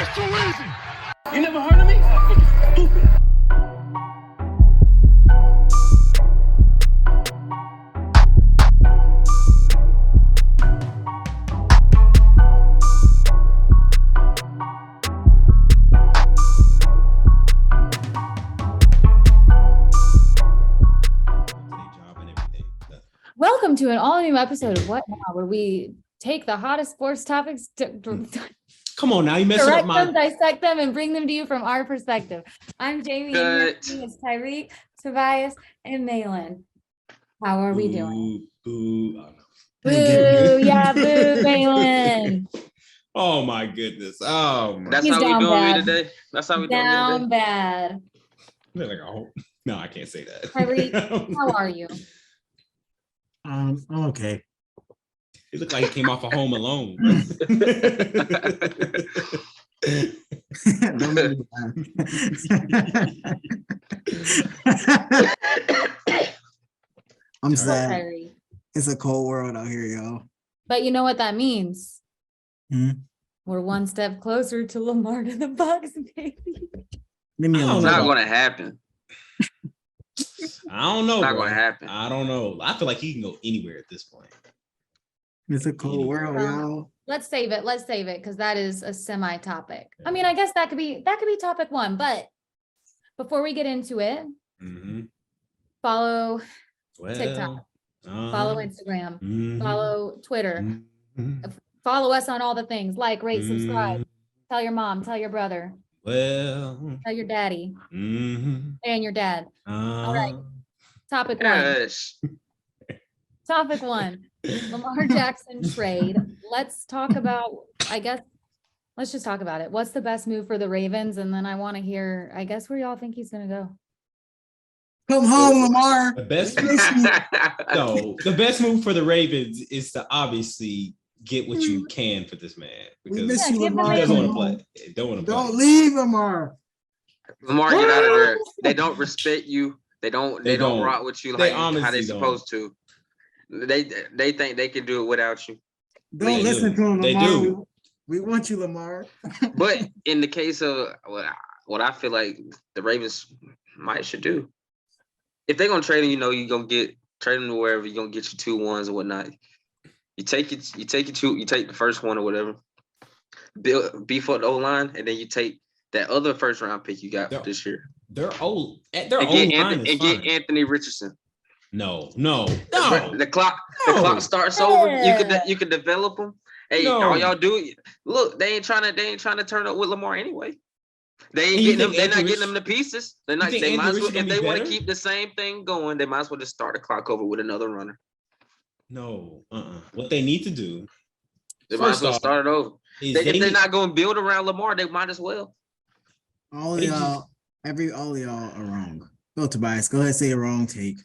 That's too easy. You never heard of me? Fucking stupid. Welcome to an all-new episode of What Now, where we take the hottest sports topics, come on now, you messed up my... dissect them, and bring them to you from our perspective. I'm Jamie, and here it's Tyrik, Tobias, and Malin. How are we doing? Boo. Boo, yeah, boo, Malin. Oh my goodness. Oh my. That's how we doing me today. That's how we doing me Down today. bad. Like, oh, no, I can't say that. Tyrik, how are you? I'm okay. It looked like he came off of Home Alone. Don't make me laugh. I'm sad. Tyrik. It's a cold world out here, y'all. But you know what that means? Hmm? We're one step closer to Lamar to the Bucks, baby. Leave me I don't alone. It's not gonna happen. I don't know. It's not bro. gonna happen. I don't know. I feel like he can go anywhere at this point. It's a cold world, y'all. Let's save it because that is a semi-topic. I mean, I guess that could be topic one, but before we get into it, follow TikTok, follow Instagram, follow Twitter, follow us on all the things, like, rate, subscribe, tell your mom, tell your brother, Well, tell your daddy and your dad. All right. Topic Yes. one. Topic one. Lamar Jackson trade. Let's talk about, let's just talk about it. What's the best move for the Ravens? And then I want to hear, where y'all think he's going to go. Come home, Lamar. the best move for the Ravens is to obviously get what you can for this man, We because miss you, he Lamar. doesn't want to Come play. home. Don't want to play. Don't leave, Lamar. Lamar, get out of there. They don't respect you. They don't They don't. rock with you They like how honestly they supposed to. They think they can do it without you. Don't They listen do. to him, They Lamar. do. We want you, Lamar. But in the case of what I feel like the Ravens should do, if they're gonna trade him, you're gonna trade him to wherever, you're gonna get your 2-1s or whatnot. You take the first one or whatever, beef up the O-line, and then you take that other first round pick you got for this year. Their old line is Get fine. Anthony Richardson. No. The clock starts over. You could develop them. Hey, all y'all do, look, they ain't trying to turn up with Lamar anyway. They ain't getting them. They're not getting them the pieces. They're not. They might as well, if they want to keep the same thing going, they might as well just start the clock over with another runner. No. What they need to do, They might as well start it over. If they're need- not going to build around Lamar, they might as well. All of y'all are wrong. Go, Tobias. Go ahead and say your wrong take.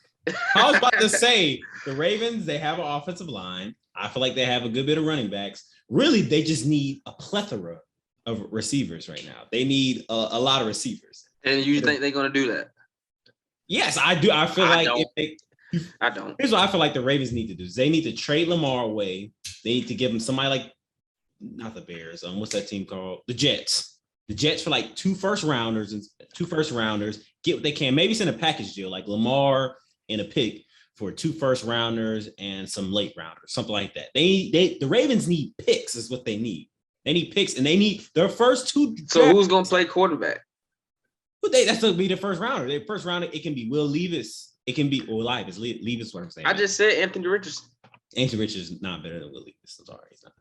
I was about to say, the Ravens, they have an offensive line. I feel like they have a good bit of running backs. Really, they just need a plethora of receivers right now. They need a lot of receivers. And you think they're going to do that? Yes, I do. I feel like I don't. Here's what I feel like the Ravens need to do. They need to trade Lamar away. They need to give him somebody like, not the Bears. What's that team called? The Jets. The Jets for like 2 first rounders. Get what they can. Maybe send a package deal like Lamar and a pick for 2 first rounders and some late rounders, something like that. The Ravens need picks is what they need. They need picks, and they need their first 2. So who's going to play quarterback? But that's going to be the first rounder. Their first rounder, it can be Will Levis. It can be Levis. Levis, what I'm saying. I just said Anthony Richardson. Anthony Richardson is not better than Will Levis. I'm sorry, he's not.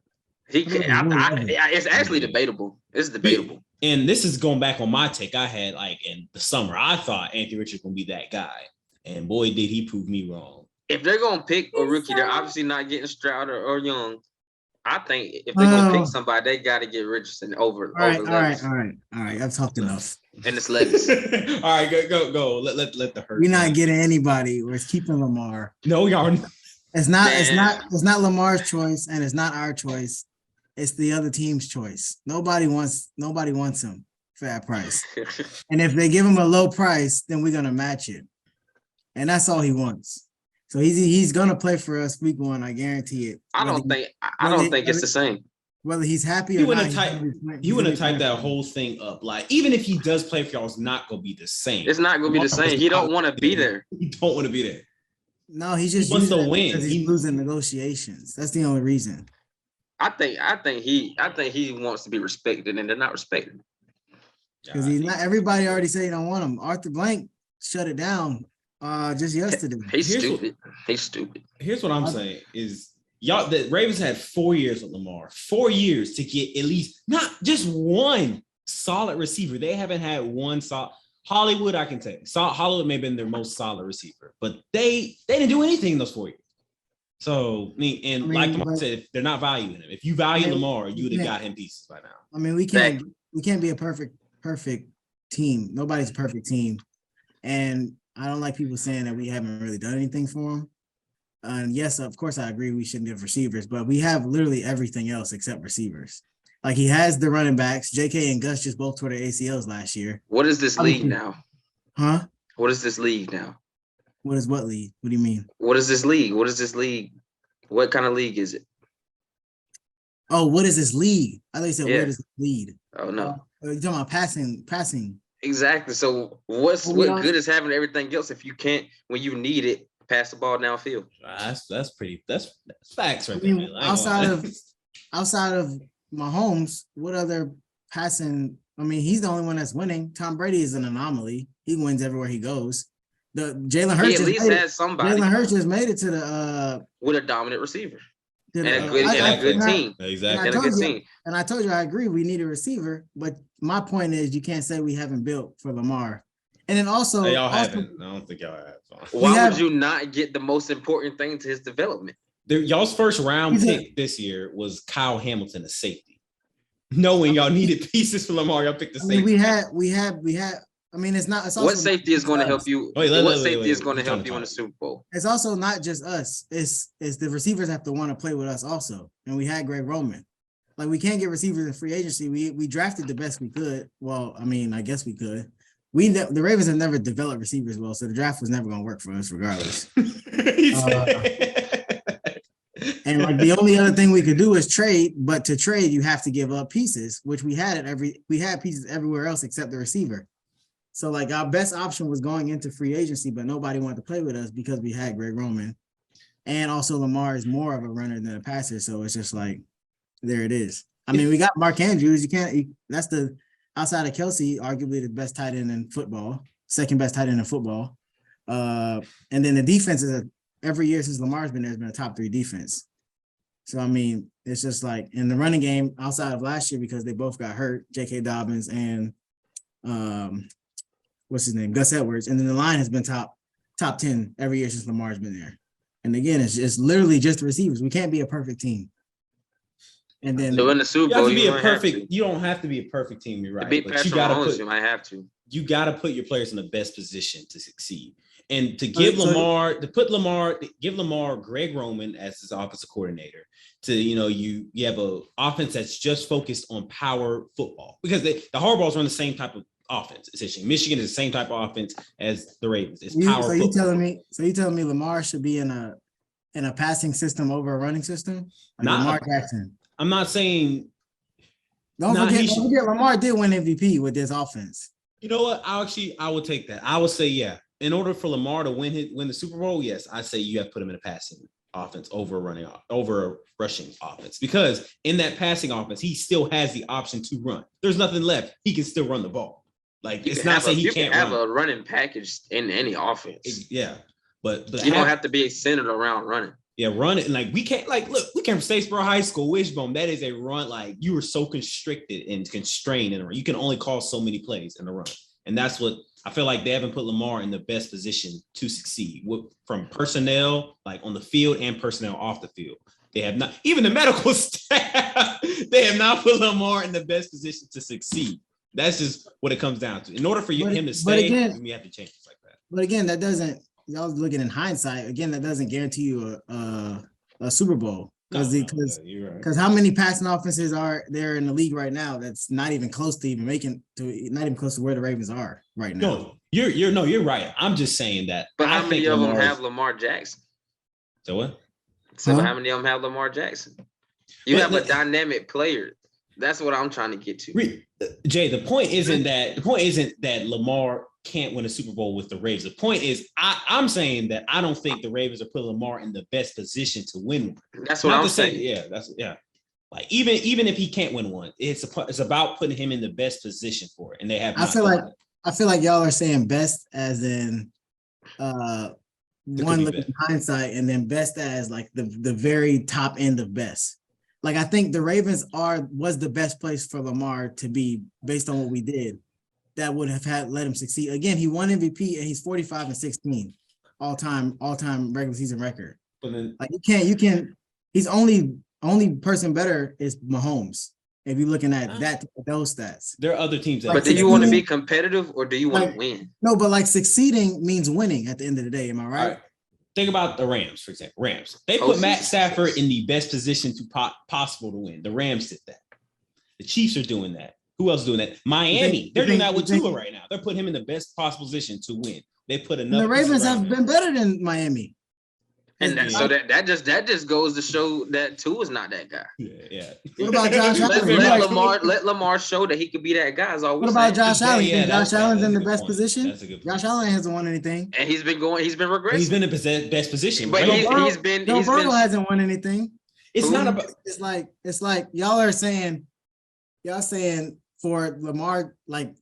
It's actually debatable. It's debatable. And this is going back on my take I had like in the summer. I thought Anthony Richardson would be that guy. And boy, did he prove me wrong. If they're going to pick a rookie, they're obviously not getting Stroud or Young. I think if they're going to pick somebody, they got to get Richardson over. All right. I've talked enough. And it's Levis. All right, go. Let the hurt. We're not getting anybody. We're keeping Lamar. No, y'all. It's not Lamar's choice, and it's not our choice. It's the other team's choice. Nobody wants him for that price. And if they give him a low price, then we're gonna match it. And that's all he wants. So he's gonna play for us week 1. I guarantee it. I don't think it's the same. whether he's happy He or wouldn't not. have typed. He wouldn't have typed that whole thing up. Like, even if he does play for y'all, it's not gonna be the same. It's not gonna be the same. He don't want to be there. He don't want to be there. No, he's just wants using to it win. because he's losing negotiations. That's the only reason. I think he wants to be respected, and they're not respected. Because he's not. Everybody already said he don't want him. Arthur Blank shut it down just yesterday. He's stupid. He's stupid. Here's what I'm saying is y'all, the Ravens had 4 years with Lamar, 4 years to get at least not just one solid receiver. They haven't had one solid. Hollywood, I can tell you. Hollywood may have been their most solid receiver, but they didn't do anything in those 4 years. So, like Lamar said, if they're not valuing him. If you value Lamar, you would have got him pieces by now. I mean, we can't be a perfect team. Nobody's a perfect team. And I don't like people saying that we haven't really done anything for him. And yes, of course, I agree we shouldn't have receivers, but we have literally everything else except receivers. Like, he has the running backs. JK and Gus just both tore their ACLs last year. What is this league now? Huh? What is this league now? What is what league? What do you mean? What is this league? What is this league? What kind of league is it? Oh, what is this league? I thought you said, where does it lead? Oh, no. You're talking about passing. Exactly. So what good is having everything else if you can't, when you need it, pass the ball downfield? That's facts right I mean, there. outside of Mahomes, what other passing? I mean, he's the only one that's winning. Tom Brady is an anomaly. He wins everywhere he goes. The Jalen Hurts at least has somebody. Jalen Hurts just made it to the with a dominant receiver and a good good team. Exactly. And a good team. And I told you I agree we need a receiver, but my point is you can't say we haven't built for Lamar. And then also y'all haven't. I don't think y'all have. Why would you not get the most important thing to his development? Y'all's first round pick this year was Kyle Hamilton, a safety. Knowing y'all needed pieces for Lamar, y'all picked the safety. We had. I mean, it's not. It's also what safety is going to help you? What safety is going to help you in the Super Bowl? It's also not just us. It's the receivers have to want to play with us also. And we had Greg Roman. Like, we can't get receivers in free agency. We drafted the best we could. Well, I mean, I guess we could. The Ravens have never developed receivers well, so the draft was never going to work for us regardless. And like, the only other thing we could do is trade, but to trade you have to give up pieces, which we had pieces everywhere else except the receiver. So like, our best option was going into free agency, but nobody wanted to play with us because we had Greg Roman, and also Lamar is more of a runner than a passer. So it's just like, there it is. I mean, we got Mark Andrews. That's the outside of Kelsey, arguably the best tight end in football, second best tight end in football. And then the defense is every year since Lamar's been there has been a top 3 defense. So, I mean, it's just like in the running game outside of last year, because they both got hurt, J.K. Dobbins and what's his name? Gus Edwards. And then the line has been top 10 every year since Lamar's been there. And again, it's literally just the receivers. We can't be a perfect team. And then so in the Super Bowl, you don't have to be a perfect team, you're right. To beat Patrick Mahomes, you might have to. You got to put your players in the best position to succeed. And to give give Lamar Greg Roman as his offensive coordinator, to you have a offense that's just focused on power football, because the Harbaughs run the same type of offense. Essentially, Michigan is the same type of offense as the Ravens. It's power football. You telling me Lamar should be in a passing system over a running system? Like Lamar Jackson. I'm not saying. Don't forget, Lamar did win MVP with this offense. You know what? I will take that. I would say, yeah. In order for Lamar to win the Super Bowl, yes, I say you have to put him in a passing offense over a rushing offense, because in that passing offense, he still has the option to run. There's nothing left. He can still run the ball. Like, it's not saying he can't have a running package in any offense. Yeah, but you don't have to be centered around running. Yeah, run it. And like, we can't, like, look, we came from Statesboro High School, Wishbone. That is a run. Like, you were so constricted and constrained in a run. You can only call so many plays in the run. And that's what I feel like they haven't put Lamar in the best position to succeed from personnel, like on the field, and personnel off the field. They have not, even the medical staff, they have not put Lamar in the best position to succeed. That's just what it comes down to. In order for him to stay, we have to change things like that. But again, that doesn't, y'all looking in hindsight, again, that doesn't guarantee you a Super Bowl. Because how many passing offenses are there in the league right now that's not even close to where the Ravens are right now? No, you're right. I'm just saying that. But how many of them have Lamar Jackson? So what? So how many of them have Lamar Jackson? You But have a dynamic player. That's what I'm trying to get to. Jay, the point isn't that Lamar can't win a Super Bowl with the Ravens. The point is, I'm saying that I don't think the Ravens are putting Lamar in the best position to win one. That's what I'm saying. Yeah. Like even if he can't win one, it's about putting him in the best position for it. And they have. I feel like y'all are saying best as in one look in hindsight, and then best as like the very top end of best. Like I think the Ravens was the best place for Lamar to be based on what we did. That would have let him succeed. Again, he won MVP and he's 45-16 all-time regular season record. But then, like you can't. He's only person better is Mahomes. If you're looking at those stats, there are other teams. But do you want to be competitive or do you want to win? No, but like succeeding means winning at the end of the day. Am I right? All right. Think about the Rams, for example. They put Matt Stafford in the best position possible to win. The Rams did that. The Chiefs are doing that. Who else is doing that? Miami. They're doing that with Tua right now. They're putting him in the best possible position to win. They put another. The Ravens have been better than Miami. And so that just goes to show that Tua is not that guy. Yeah. What about Josh Allen? Let Lamar show that he could be that guy. What about Josh Allen? Josh Allen's in the best position. That's a good point. Josh Allen hasn't won anything, and he's been regressing. He's been in the best position, but right? Joe Burrow hasn't won anything. It's not about. It's like y'all saying for Lamar, like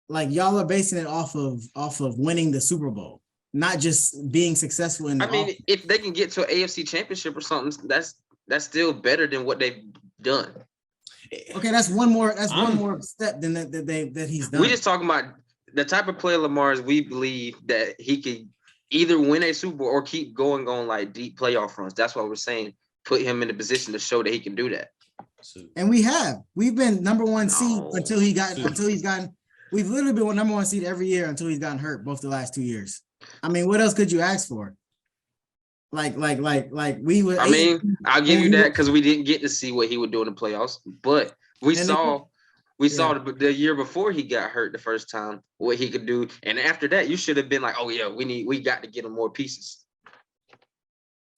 y'all are basing it off of winning the Super Bowl. Not just being successful in. If they can get to an AFC championship or something, that's still better than what they've done. Okay, that's one more step than that he's done. We're just talking about the type of player Lamar is. We believe that he could either win a Super Bowl or keep going on like deep playoff runs. That's why we're saying put him in a position to show that he can do that. And we've been number one seed until he's gotten. We've literally been number one seed every year until he's gotten hurt both the last 2 years. I mean, what else could you ask for? Like we would. I'll give you that because we didn't get to see what he would do in the playoffs, but we saw the year before he got hurt the first time what he could do, and after that, you should have been like, oh yeah, we got to get him more pieces.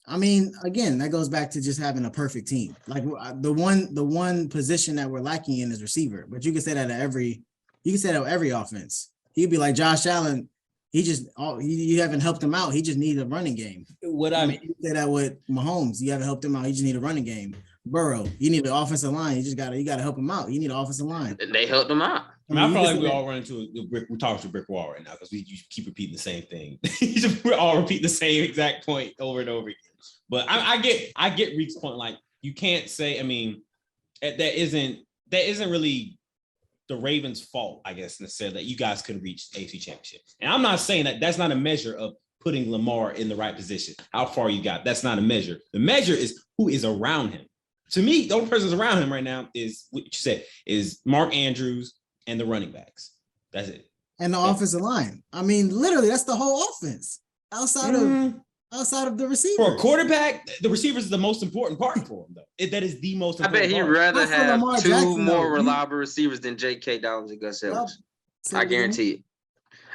I mean, again, that goes back to just having a perfect team. Like the one position that we're lacking in is receiver, but you can say that at every offense. He'd be like Josh Allen. You haven't helped him out. He just needs a running game. You say that with Mahomes. You haven't helped him out. He just need a running game. Burrow, you need an offensive line. You got to help him out. You need an offensive line. They helped him out. I feel like we all run into we're talking to a brick wall right now because we keep repeating the same thing. We're all repeating the same exact point over and over again. But I get Reek's point. Like you can't say. I mean, that isn't really the Ravens' fault, I guess, necessarily that you guys couldn't reach the AFC Championship. And I'm not saying that's not a measure of putting Lamar in the right position, how far you got. That's not a measure. The measure is who is around him. To me, the only person that's around him right now is what you said, is Mark Andrews and the running backs. That's it. And the offensive line. I mean, literally, that's the whole offense. Outside of the receiver. For a quarterback, the receivers is the most important part for him, though. That is the most important part. I bet he'd rather have two more reliable receivers than J.K. Dobbins and Gus Edwards. I guarantee it.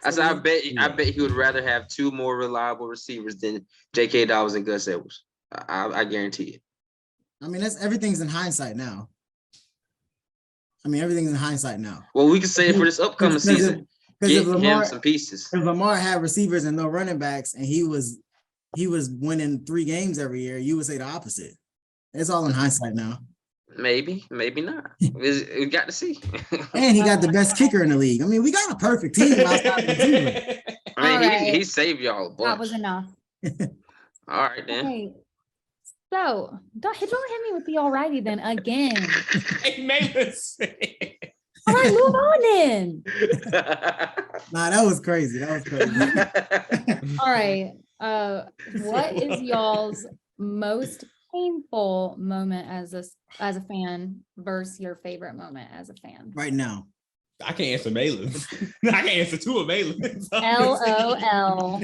I bet he would rather have two more reliable receivers than J.K. Dobbins and Gus Edwards. I guarantee it. I mean, everything's in hindsight now. Well, we can say it for this upcoming season. Get him some pieces. If Lamar had receivers and no running backs, and he was winning 3 games every year, you would say the opposite. It's all in hindsight now. Maybe not. We got to see. And he got the best kicker in the league. I mean, we got a perfect team outside of the team. I mean, he saved y'all a bunch. That was enough. All right, then. Okay. So, don't hit me with the alrighty then again. Hey, Mavis. All right, move on then. Nah, that was crazy. All right. What is y'all's most painful moment as a fan versus your favorite moment as a fan? Right now. I can't answer Malin. I can answer 2 of Malin. LOL.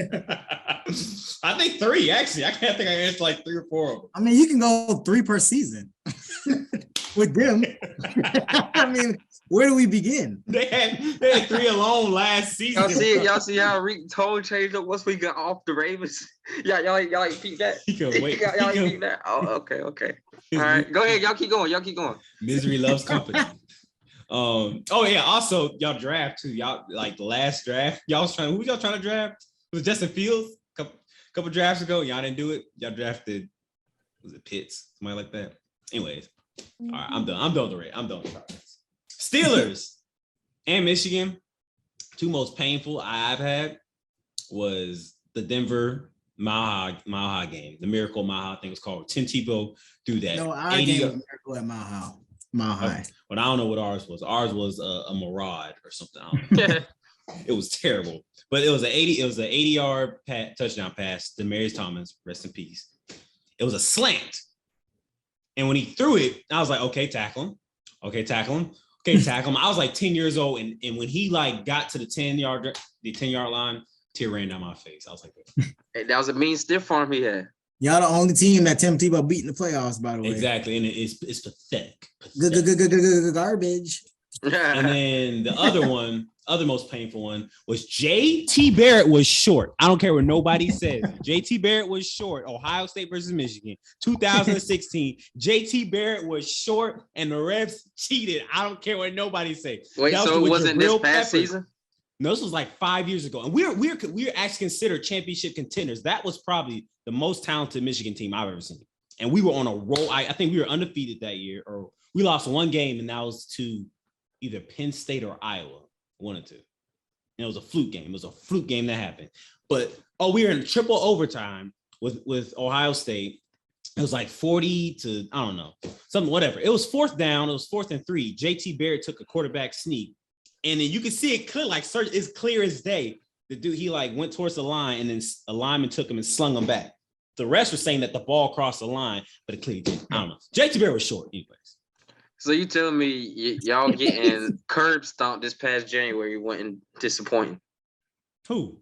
I think 3, actually. I can't think I answered like 3 or 4 of them. I mean, you can go 3 per season with them. I mean, where do we begin? They had 3 alone last season. Y'all see how Reek told changed up once we got off the Ravens? Y'all ain't peep that? He can wait. Y'all ain't peep that? Oh, okay. All right, go ahead. Y'all keep going. Misery loves company. Oh yeah. Also, y'all draft too. Y'all like the last draft. Who y'all trying to draft? It was Justin Fields. Couple drafts ago. Y'all didn't do it. Y'all drafted. Was it Pitts? Somebody like that. Anyways, all right. I'm done. I'm done with the Ravens. Steelers and Michigan. 2 most painful I've had was the Denver Mile High game. The Miracle Mile High thing was called. Tim Tebow threw that. No, our game was Miracle at Mile High. But I don't know what ours was. Ours was a Murad or something. I don't know. It was terrible. But it was an 80-yard touchdown pass. Demaryius Thomas, rest in peace. It was a slant. And when he threw it, I was like, okay, tackle him. Okay, tackle him. I was like 10 years old. And when he like got to the 10-yard line, tear ran down my face. I was like, hey, that was a mean stiff arm he had. Y'all the only team that Tim Tebow beat in the playoffs, by the way. exactly. And it's pathetic. Good garbage. And then the other most painful one was JT Barrett was short. I don't care what nobody says. JT Barrett was short. Ohio State versus Michigan, 2016. JT Barrett was short and the refs cheated. I don't care what nobody says. Wait, so it wasn't this past season? No, this was like 5 years ago. And we're actually considered championship contenders. That was probably the most talented Michigan team I've ever seen. And we were on a roll. I think we were undefeated that year, or we lost 1 game, and that was to either Penn State or Iowa, 1 or 2. And it was a fluke game. It was a fluke game that happened. But we were in triple overtime with Ohio State. It was like 40 to, I don't know, something, whatever. It was 4th down. It was 4th and 3. JT Barrett took a quarterback sneak. And then you can see it clear, like it's clear as day. The dude, he like went towards the line, and then a lineman took him and slung him back. The rest were saying that the ball crossed the line, but it clearly didn't. I don't know. JT Barrett was short anyways. So you telling me y'all getting curb stomped this past January wasn't disappointing? Who?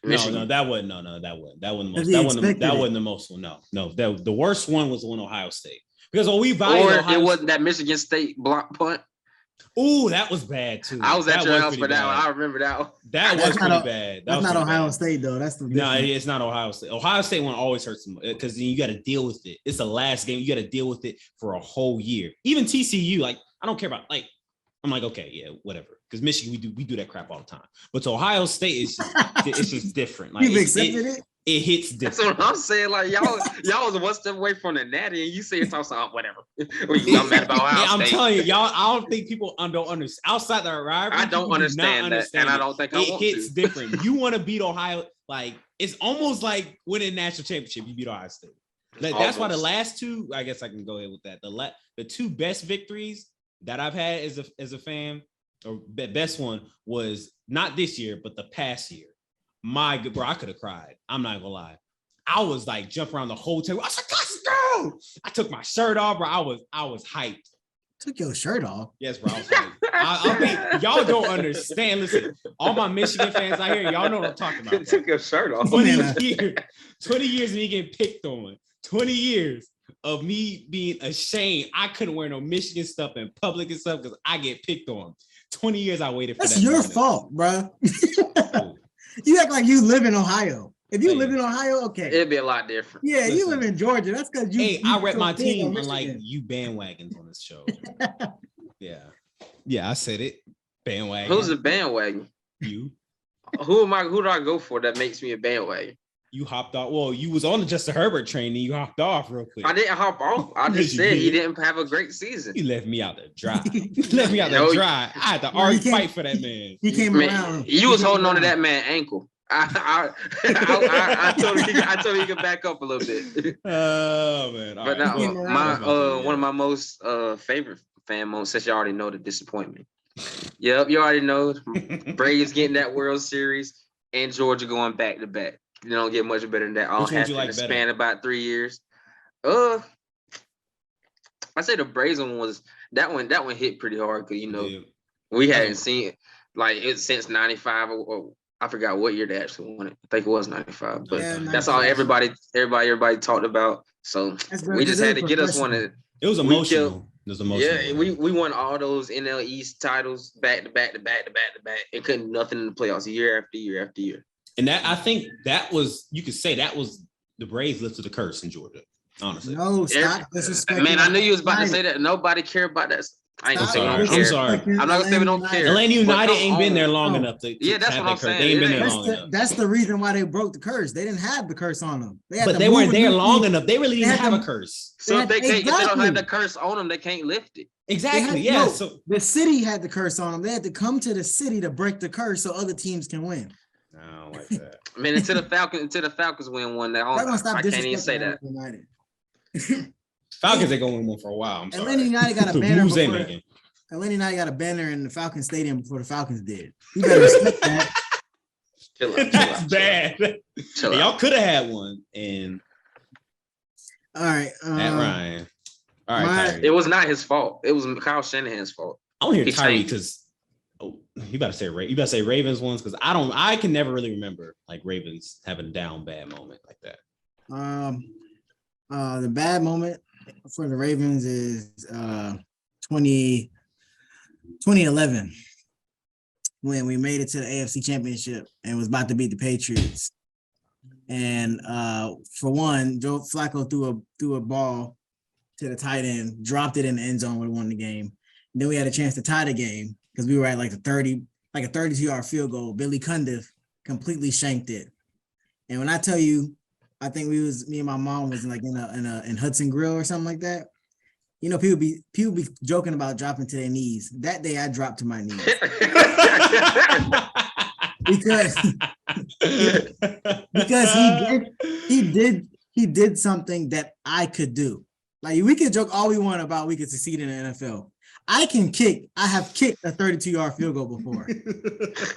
Michigan. No, that wasn't. No, that wasn't the most. That wasn't the most one. No. The worst one was the one Ohio State, because we valued or Ohio it wasn't that Michigan State block punt. Ooh, that was bad too. I was at your house for that one. bad. I remember that one. That was pretty bad. That's not Ohio State though. That's the no, it's not Ohio State. Ohio State one always hurts them because then you got to deal with it. It's the last game. You got to deal with it for a whole year. Even TCU, like I don't care about. Like I'm like, okay, yeah, whatever. Because Michigan, we do that crap all the time. But to Ohio State, it's just different. Like you've accepted it. It hits different. That's what I'm saying. Like y'all was 1 step away from the natty, and you say it's also whatever. I'm mad about Ohio I'm State. telling you, y'all. I don't think people don't understand. Outside the rivalry, I don't understand that, and I don't think I want to. It hits different. You want to beat Ohio, like it's almost like winning a national championship. You beat Ohio State. That's why the last 2. I guess I can go ahead with that. The 2 best victories that I've had as a fan, or best one was not this year, but the past year. My good bro, I could have cried. I'm not gonna lie. I was like jumping around the whole table. I was like, let's go. I took my shirt off, bro. I was hyped. Took your shirt off. Yes, bro. I was hyped. I mean, y'all don't understand. Listen, all my Michigan fans out here, y'all know what I'm talking about. Took your shirt off. 20 years of me getting picked on. 20 years of me being ashamed. I couldn't wear no Michigan stuff in public and stuff because I get picked on. 20 years I waited for that. That's your fault, bro. You act like you live in Ohio. If you live in Ohio, okay. It'd be a lot different. Yeah, you live in Georgia. That's because you. Hey, I rep my team unlike you bandwagons on this show. Yeah, I said it. Bandwagon. Who's a bandwagon? You. Who am I? Who do I go for that makes me a bandwagon? You hopped off. Well, you was on the Justin Herbert train and you hopped off real quick. I didn't hop off. I just said he didn't have a great season. You left me out to dry. I had to argue fight for that man. He came around. You was holding on to that man's ankle. I told him he could back up a little bit. Oh man! But now, one of my most favorite fan moments, since you already know the disappointment. Yep, you already know. Braves getting that World Series and Georgia going back to back. You don't get much better than that. All happened in the span about 3 years. I say the Braves one was that one hit pretty hard because we hadn't seen it like it since '95 or I forgot what year they actually won it. I think it was '95, but that's all everybody talked about. So we just had to get us one. It was emotional. There's emotional. Yeah, we won all those NL East titles back to back, and couldn't nothing in the playoffs year after year after year. And that I think that was you could say that was the Braves lifted the curse in Georgia. Honestly, No, stop disrespecting. Man, I knew you was about to say that. Nobody care about that. I ain't gonna say we don't I'm care. sorry. I'm not gonna say we don't care. Atlanta United ain't been there on. long No. enough to Yeah, that's have what I'm that curse. saying. They ain't been It there ain't- long enough. That's the reason why they broke the curse. They didn't have the curse on them. They had But to they move weren't there them long to- enough. They really they didn't had have to- a curse. So if they don't have Exactly. the curse on them, they can't lift it. Exactly. They had- Yeah. no, So the city had the curse on them. They had to come to the city to break the curse so other teams can win. I don't like that. I mean, until the Falcons win one, Y'all gonna stop I can't even say disrespecting that. Atlanta United. Falcons ain't gonna win one for a while. I'm sorry. Atlanta United got a The banner moves they before- making. Atlanta United got a banner in the Falcons Stadium before the Falcons did. You better respect that. Chill out, That's bad. Chill out. Y'all could have had one, and All right. Matt Ryan. All right, my- Tyrik. It was not his fault. It was Kyle Shanahan's fault. I want to hear He Tyrik tanked. because you better say Ravens ones because I can never really remember like Ravens having a down bad moment like that. The bad moment for the Ravens is 2011 when we made it to the AFC Championship and was about to beat the Patriots. And for one, Joe Flacco threw a ball to the tight end, dropped it in the end zone, would have won the game. And then we had a chance to tie the game because we were at like a 32-yard field goal. Billy Cundiff completely shanked it. And when I tell you, I think me and my mom was like in Hudson Grill or something like that. You know, people be joking about dropping to their knees. That day I dropped to my knees because he did something that I could do. Like we could joke all we want about we could succeed in the NFL. I have kicked a 32-yard field goal before.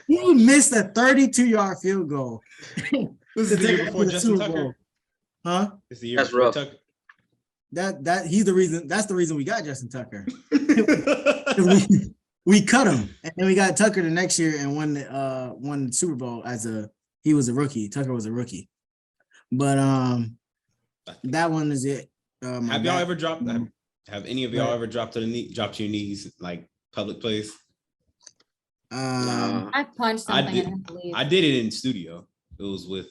He missed a 32-yard field goal. This to is the take year us before to the Justin Super Tucker. Bowl. Huh? It's the year That's before rough. Tucker. That he's the reason. That's the reason we got Justin Tucker. we cut him, and then we got Tucker the next year and won the Super Bowl he was a rookie. Tucker was a rookie, but that one is it. Have y'all ever dropped? Have any of y'all ever dropped to your knees like public place? I punched something. did- I didn't believe. I did it in studio. It was with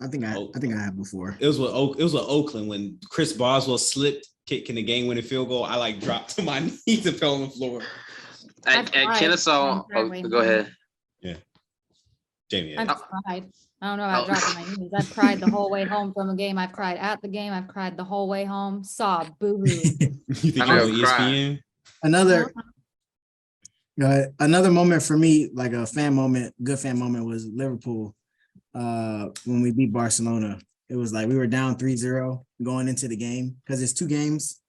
I think I have before. It was with Oakland when Chris Boswell slipped kicking the game-winning field goal. I like dropped to my knees and fell on the floor. At Kennesaw, go ahead. Jamie. I've cried. I don't know about dropping my knees. I've cried the whole way home from a game. I've cried at the game. I've cried the whole way home. Sob, boo-hoo. You think I you was on never cried. ESPN? Another moment for me, like a fan moment, good fan moment, was Liverpool when we beat Barcelona. It was like we were down 3-0 going into the game because it's 2 games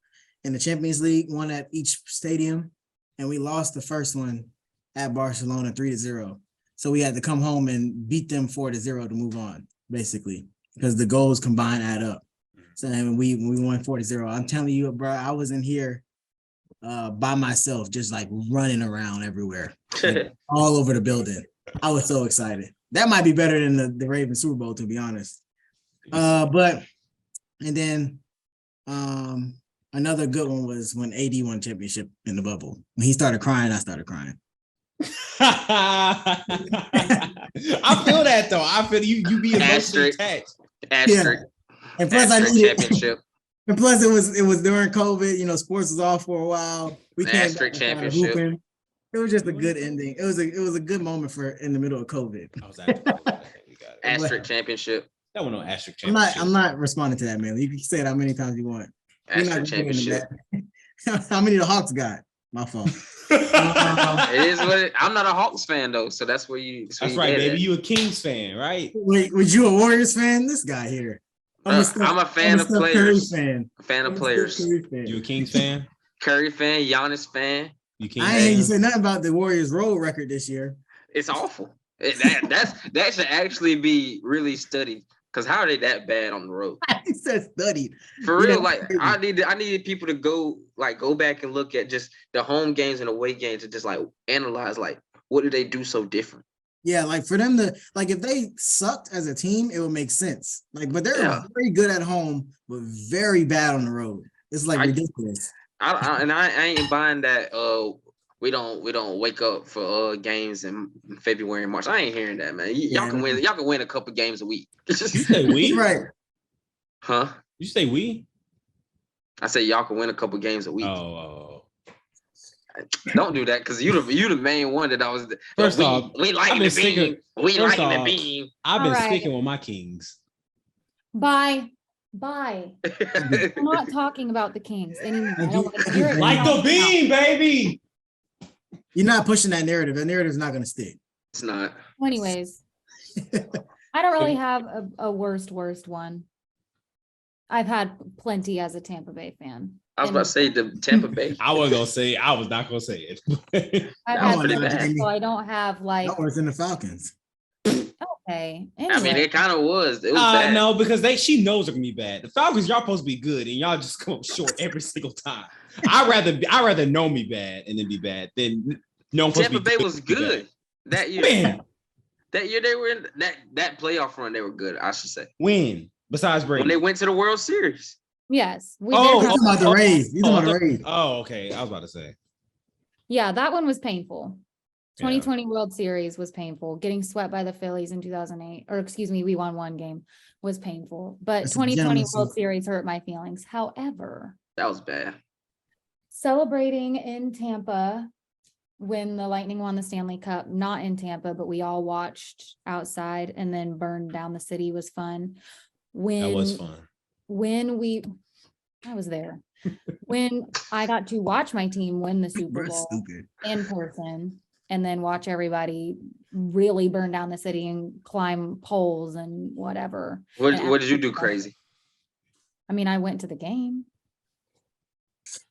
in the Champions League, one at each stadium, and we lost the first one at Barcelona 3-0. So we had to come home and beat them 4-0 to move on, basically, because the goals combined add up. So when we won 4-0, I'm telling you, bro, I was in here by myself, just like running around everywhere, like, all over the building. I was so excited. That might be better than the Ravens Super Bowl, to be honest. And then another good one was when AD won championship in the bubble. When he started crying, I started crying. I feel that though. I feel you be emotionally attached. Asterisk. And plus, Championship. And plus, it was during COVID. You know, sports was off for a while. We came back Asterisk and started championship. hooping. It was just a good ending. It was a good moment for in the middle of COVID. I was at we got it. Asterisk championship. That one on asterisk I'm championship. not responding to that, man. You can say it how many times you want. We're not Asterisk gonna get into championship. that. How many the Hawks got? My fault. It is what it, I'm not a Hawks fan though, so that's where you. That's right, baby. You a Kings fan, right? Wait, was you a Warriors fan? This guy here. I'm a fan of Steph Curry players. fan. A fan of I'm a players. Steph Curry fan. You a Kings fan? Curry fan, Giannis fan. You Kings I ain't hear you fan? say nothing about the Warriors road record this year. It's awful. That should actually be really studied. Because how are they that bad on the road? He said studied. For Yeah, real, like crazy. I needed people to go back and look at just the home games and away games and just like analyze like what do they do so different? Yeah, like for them to like if they sucked as a team, it would make sense. Like, but they're Yeah. very good at home, but very bad on the road. It's like ridiculous. I ain't buying that. We don't wake up for games in February and March. I ain't hearing that, man. Y'all can win. Y'all can win a couple games a week. You say we? Right. Huh? You say we? I said y'all can win a couple games a week. Oh. Don't do that because you the main one that I was. First off, we like the beam. We like the beam. I've been All right. sticking with my Kings. Bye. I'm not talking about the Kings anymore. I don't want to hear it. Like the beam, baby. You're not pushing that narrative. That narrative's not going to stick. It's not. Anyways, I don't really have a worst one. I've had plenty as a Tampa Bay fan. I was about to say the Tampa Bay. I was not gonna say it. I've That had was pretty plenty, bad. so I don't have like, No, it's in the Falcons. okay. I mean, Anyway, it kind of was. It was bad. No, because she knows they're gonna be bad. The Falcons, y'all supposed to be good, and y'all just come up short every single time. I'd rather know me bad and then be bad than no. Tampa Bay was good that year. When? That year they were in that playoff run. They were good. I should say. When? Besides Brady, When they went to the World Series. yes. We Oh, did You're talking about the Rays. You're talking about the Rays. Oh, okay. I was about to say. Yeah, that one was painful. Yeah. 2020 World Series was painful. Getting swept by the Phillies in 2008, or excuse me, we won one game, was painful. But That's a 2020 gentleman's World suit. Series hurt my feelings. However, That was bad. celebrating in Tampa when the Lightning won the Stanley Cup, not in Tampa, but we all watched outside and then burned down the city was fun. That was fun. I was there. When I got to watch my team win the Super Bro, Bowl stupid. in person and then watch everybody really burn down the city and climb poles and whatever. What And did you do crazy? I mean, I went to the game.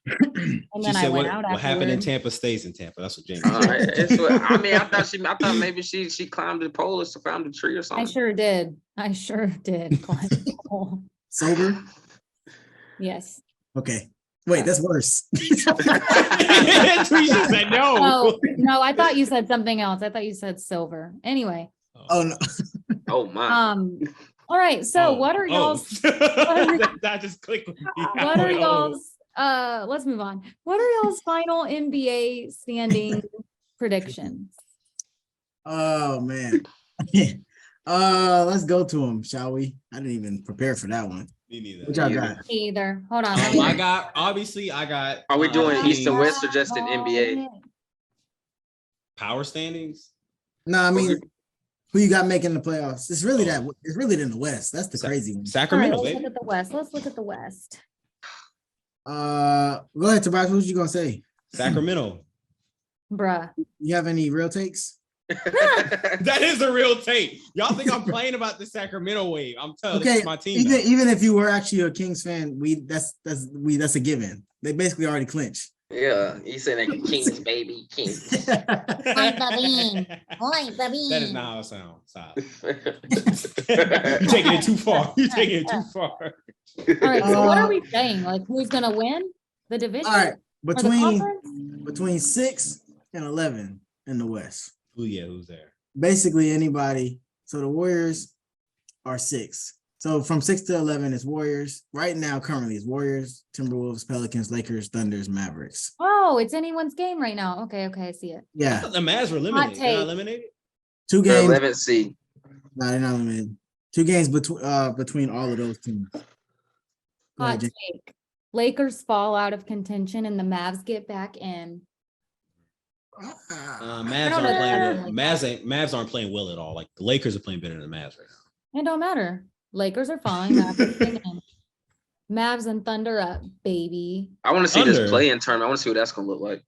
And She then I said went what out happened in afterward. Tampa stays in Tampa. That's what Jamie All said. right. I thought maybe she climbed the pole or climbed the tree or I something. sure did climb the pole. Sober? Yes. Okay. Wait, that's worse. Twisha said no. Oh, no, I thought you said something else. I thought you said silver. Anyway, Oh, no. Oh my. all right. So what are y'all's That just clicked with me. what are y'all's let's move on. What are y'all's final NBA standing predictions? Oh, man. Let's go to him, shall we? I didn't even prepare for that one. Me neither. What y'all got? Me either. Hold on. let me- I got. Are we doing Kings. East and West or just in NBA? Power standings? No, I mean, who you got making the playoffs? It's really that. It's really in the West. That's the crazy one. All right, Sacramento, let's baby. look at the West. Let's look at the West. Go ahead, Tobias. What you gonna say? Sacramento. Bruh. You have any real takes? That is a real tape. Y'all think I'm playing about the Sacramento wave? I'm telling you, Okay, this is my team. now. even if you were actually a Kings fan, that's a given. They basically already clinched. Yeah, he said that Kings, baby, Kings. That is not how it sounds. Stop. You're taking it too far. You're taking it too far. All right. So what are we saying? Like, who's gonna win the division? All right, Or the between conference? 6 and 11 in the West, Who's there? basically anybody. So the Warriors are 6. So from 6 to 11 is Warriors. Right now, currently, it's Warriors, Timberwolves, Pelicans, Lakers, Thunders, Mavericks. Oh, it's anyone's game right now. Okay, I see it. I Yeah, thought the Mavs were eliminated. They're take. not eliminated? 2 The games. 11th seed. No, they're not limited. 2 games between all of those teams. Go Hot ahead, Jake. take. Lakers fall out of contention and the Mavs get back in. Mavs don't aren't know playing that. well. Mavs aren't playing well at all. Like the Lakers are playing better than the Mavs right now. It don't matter. Lakers are falling. Mavs are getting in. Mavs and Thunder up, baby. I want to see Thunder. this play-in tournament. I want to see what that's gonna look like.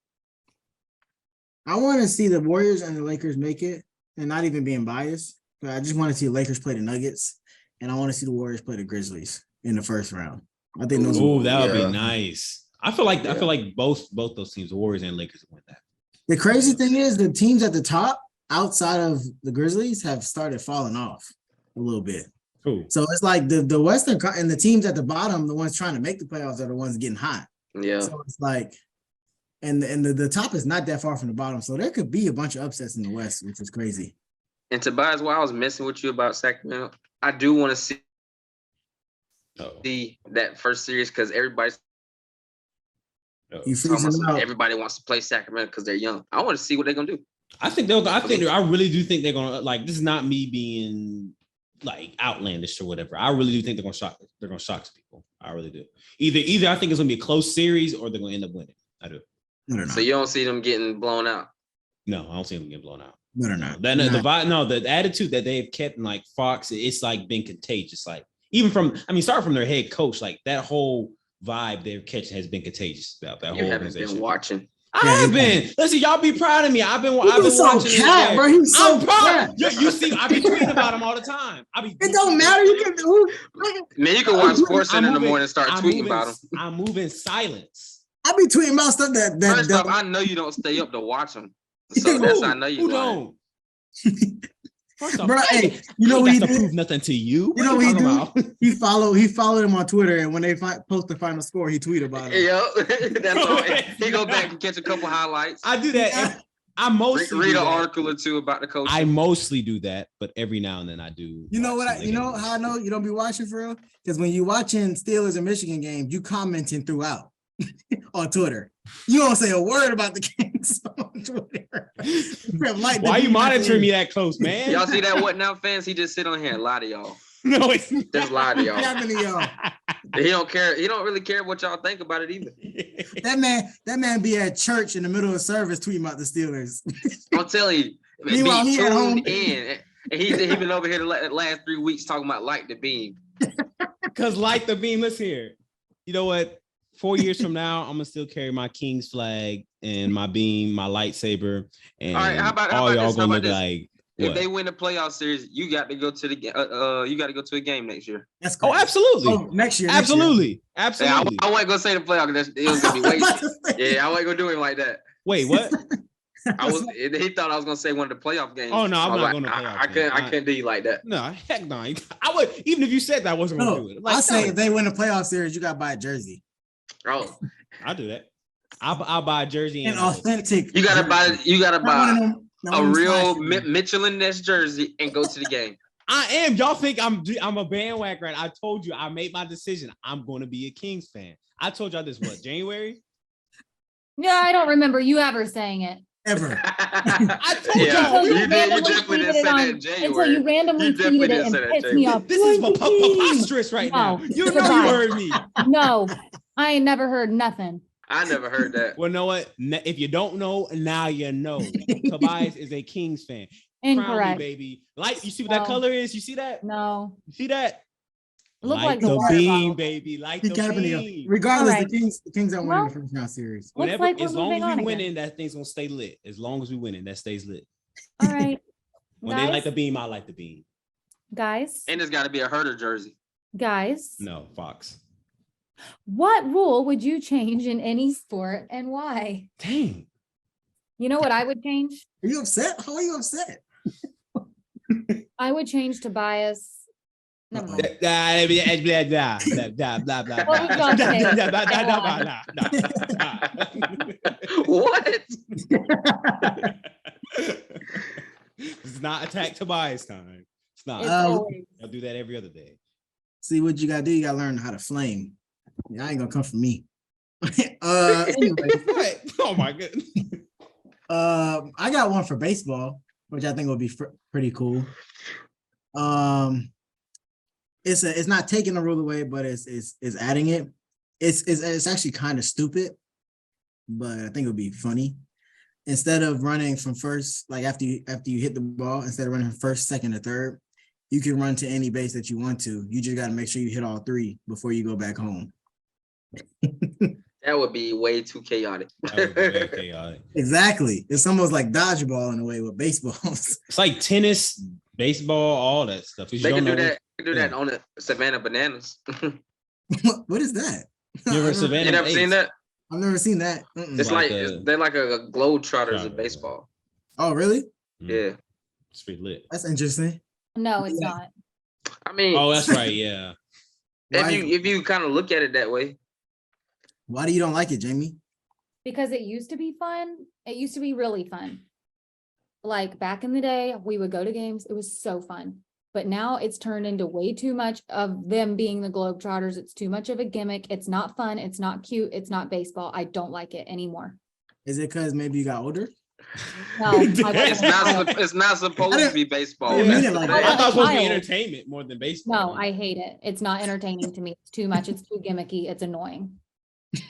I want to see the Warriors and the Lakers make it, and not even being biased. But I just want to see the Lakers play the Nuggets, and I want to see the Warriors play the Grizzlies in the first round. I think those. Oh, that would Yeah. be nice. I feel like both those teams, the Warriors and Lakers, win that. The crazy thing is the teams at the top, outside of the Grizzlies, have started falling off a little bit. Cool. So it's like the Western and the teams at the bottom, the ones trying to make the playoffs, are the ones getting hot. Yeah. So it's like, and the top is not that far from the bottom, so there could be a bunch of upsets in the West, which is crazy. And Tobias, while I was messing with you about Sacramento, I do want to see Oh. that first series because everybody's You Talking about freeze them some- out. everybody wants to play Sacramento because they're young. I want to see what they're gonna do. I think they'll. I really do think they're gonna like. This is not me being like outlandish or whatever. I really do think they're gonna shock. They're gonna shock some people. I really do. Either I think it's gonna be a close series or they're gonna end up winning. I do. No, they're not. So you don't see them getting blown out. No, I don't see them getting blown out. No, they're not. Then the vibe, no, the attitude that they've kept in like Fox, it's like been contagious. Like even from, I mean, start from their head coach, like that whole vibe they're catching has been contagious about that You whole haven't organization. been watching. I have been. Listen, y'all be proud of me. I've been So watching this cat, game. bro. He's so I'm proud. cat. You see, I be tweeting about him all the time. It don't matter. You can do. Man, you can watch Sports Center in the moving- morning and start I'm tweeting moving- about them. I'm moving silence. I be tweeting about stuff that First off, I know you don't stay up to watch them. So that's how I know you Who lying. don't? First off, Bro, hey, you know I what ain't he got to did? prove nothing to you. You know What what he talking do? about? He followed him on Twitter, and when they post the final score, he tweet about it. Yo, that's all. He go back and catch a couple highlights. I do that. I mostly Read do an that. article or two about the coach. I mostly do that, but every now and then I do. You know what? watch You know something. how I know you don't be watching for real? Because when you watching Steelers and Michigan games, you commenting throughout on Twitter. You don't say a word about the games on Twitter. Like Why are you monitoring me that close, man? Y'all see that What Now fans? He just sit on here and lie to y'all. No, it's Just lie to y'all. Happening to y'all. He don't care. He don't really care what y'all think about it either. That man be at church in the middle of service tweeting about the Steelers. I'm telling you, Meanwhile, be he at home. tuned in. And he been over here the last 3 weeks talking about like the beam. Because like the beam, let's hear. You know what? 4 years from now, I'm gonna still carry my King's flag and my beam, my lightsaber, and All right, how about all y'all this? How gonna about look this? like If what? they win the playoff series, you got to go to the you got to go to a game next year. That's Oh, crazy. absolutely, Oh, next year. absolutely, Yeah, absolutely. I wasn't gonna say the playoff because it was gonna be way. Yeah, I wasn't gonna do him like that. Wait, what? He thought I was gonna say one of the playoff games. Oh, no, I'm I was not like, going to playoff I game. couldn't do you like that. No, heck no. I would, even if you said that, I wasn't gonna do No, it. I say no. if they win the playoff series, you got to buy a jersey. Oh, I'll do that. I'll buy a jersey An and I'll- authentic. you gotta buy. You gotta buy a real Mitch. Michelin Ness jersey and go to the game. I am. Y'all think I'm a bandwagon, right? I told you I made my decision. I'm going to be a Kings fan. I told y'all this, what, January? Yeah, I don't remember you ever saying it. Ever. I told Yeah, y'all. you we- you definitely didn't say that in Until January. you randomly You definitely tweeted it didn't and say that, pissed me James. off. This is You're the king. preposterous right now. No, You know goodbye. you heard me. No, I ain't never heard nothing. I never heard that. Well, know what? If you don't know, now you know. Tobias is a Kings fan. Crown me, Incorrect. baby. Like, you see what that No. color is? You see that? No. You see that? Look like the the water beam, bottle. baby. Like He the capping beam. it. Regardless, All right. the Kings aren't winning Well, the first round series. Whenever, like we're as long moving as on we again. winning, that thing's gonna stay lit. As long as we winning, that stays lit. All right. When they Guys, like the beam, I like the beam. guys, And it's got to be a Herder jersey. guys, No, Fox. what rule would you change in any sport and why? Dang. You know what I would change? Are you upset? How are you upset? I would change Tobias. Never mind. What would y'all say? What? It's not attack Tobias time. It's not. It's Um, always- I'll do that every other day. See what you gotta do. You gotta learn how to flame. Yeah, I ain't gonna come for me. Anyway, What? Oh my goodness. I got one for baseball, which I think would be pretty cool. It's not taking the rule away, but it's adding it. It's actually kind of stupid, but I think it would be funny. Instead of running from first, like after you hit the ball, instead of running from first, second, or third, you can run to any base that you want to. You just got to make sure you hit all three before you go back home. That would be way too chaotic. That would be very chaotic. Exactly. It's almost like dodgeball in a way with baseballs. It's like tennis, baseball, all that stuff. 'Cause They you can don't do know- that. They can do that on the Savannah Bananas. What is that? You ever Savannah You never seen Ace? that? I've never seen that. Mm-mm. It's Like like a- they're like a Globetrotters in Trotter. baseball. Oh, really? Yeah. It's pretty lit. That's interesting. No, it's Yeah. not. I mean, Oh, that's right. Yeah. Why, if you kind of look at it that way, why do you don't like it, Jamie? Because it used to be fun. It used to be really fun. Like back in the day, we would go to games. It was so fun. But now it's turned into way too much of them being the Globetrotters. It's too much of a gimmick. It's not fun. It's not cute. It's not baseball. I don't like it anymore. Is it because maybe you got older? No, I It's wasn't. it's not supposed to be baseball. I didn't mean it That's like the that. I thought it was supposed to be Child. entertainment more than baseball. No, I hate it. It's not entertaining to me. It's too much. It's too gimmicky. It's annoying. I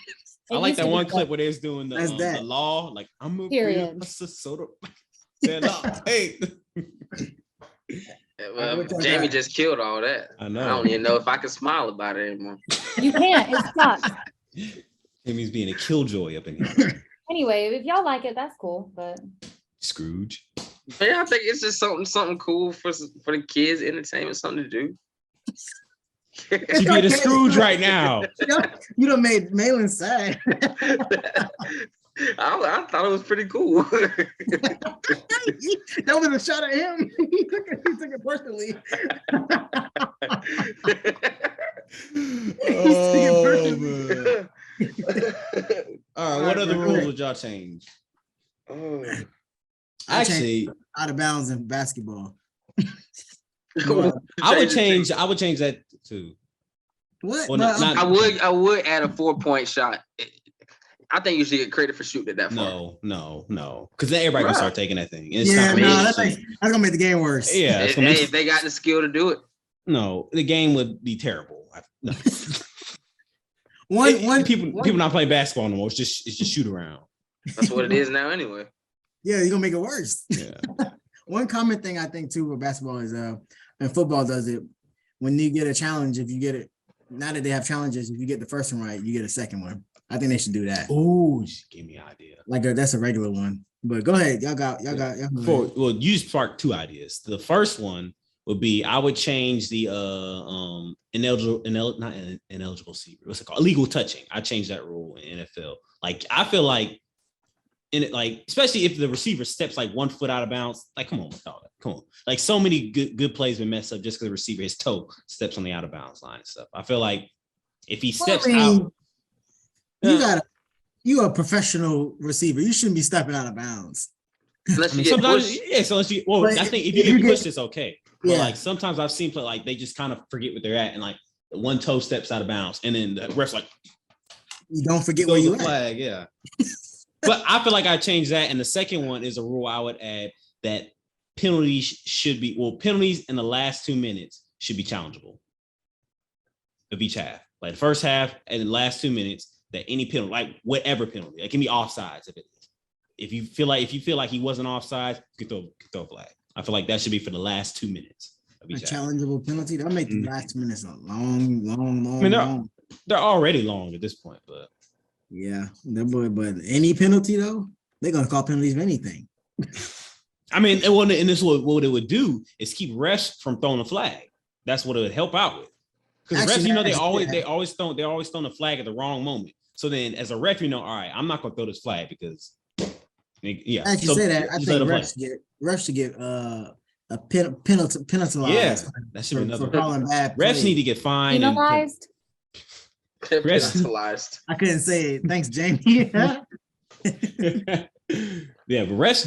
It like used to that be one fun. clip where they was doing That's the that. law. Like, I'm a Period. soda. Stand up. Hey. Well, Which one Jamie got? just killed all that. I I know. don't even know if I can smile about it anymore. You can't. It sucks. Jimmy's being a killjoy up in here. Anyway, if y'all like it, that's cool. But Scrooge. But yeah, I think it's just something cool for the kids, entertainment, something to do. She being a Scrooge right now. You done made Malin sad. I thought it was pretty cool. That was a shot at him. He took it personally. Oh, man. All right, what All other right, rules bro. would y'all change? Oh. Actually, Out of bounds in basketball. I would change that too. What? Well, No, not- I would add a 4-point shot. I think you should get credit for shooting it that far. No. Because then everybody gonna start taking that thing. And it's yeah, not no, gonna that's be- gonna make the game worse. yeah, it's Hey, gonna be, if they got the skill to do it. no, the game would be terrible. No. One People not playing basketball no more. It's just shoot around. That's what it is now anyway. Yeah, you're gonna make it worse. Yeah. One common thing I think too with basketball is and football does it when you get a challenge, if you get it, now that they have challenges, if you get the first one right, you get a second one. I think they should do that. Oh, give me an idea. Like that's a regular one. But go ahead, y'all got. Well, you sparked two ideas. The first one would be I would change the ineligible receiver. What's it called? Illegal touching. I changed that rule in NFL. Like I feel like in it, like especially if the receiver steps like 1 foot out of bounds. Like come on, dog. Come on. Like so many good plays been messed up just because the receiver, his toe steps on the out of bounds line and stuff. I feel like if he steps out, you a professional receiver. You shouldn't be stepping out of bounds. Unless I you mean, get sometimes, pushed. yeah. So unless you, well, But I think if if you you get pushed, get- it's okay. But Yeah. like sometimes I've seen play like they just kind of forget what they're at, and like one toe steps out of bounds, and then the ref's like You don't forget where throws you the at. flag, yeah. But I feel like I changed that, and the second one is a rule I would add that penalties should be penalties in the last 2 minutes should be challengeable of each half. Like the first half and the last 2 minutes, that any penalty, like whatever penalty, it can be offsides if it is. If you feel like he wasn't offsides, you can throw a flag. I feel like that should be for the last 2 minutes of A each half. challengeable penalty. That'll make the last minutes a long. I mean, they're already long at this point, but Yeah, but any penalty though, they're gonna call penalties for anything. I mean, and this what it would do is keep refs from throwing a flag. That's what it would help out with. Because refs, Actually, they yeah. always throw the flag at the wrong moment. So then, as a ref, all right, I'm not gonna throw this flag because, yeah. As you So say that, I just think let it play. refs should get a penalty Yeah, that should be for another. Calling bad Refs plays. need to get fined. penalized. Penalized. I couldn't say it. Thanks, Jamie. Yeah, but refs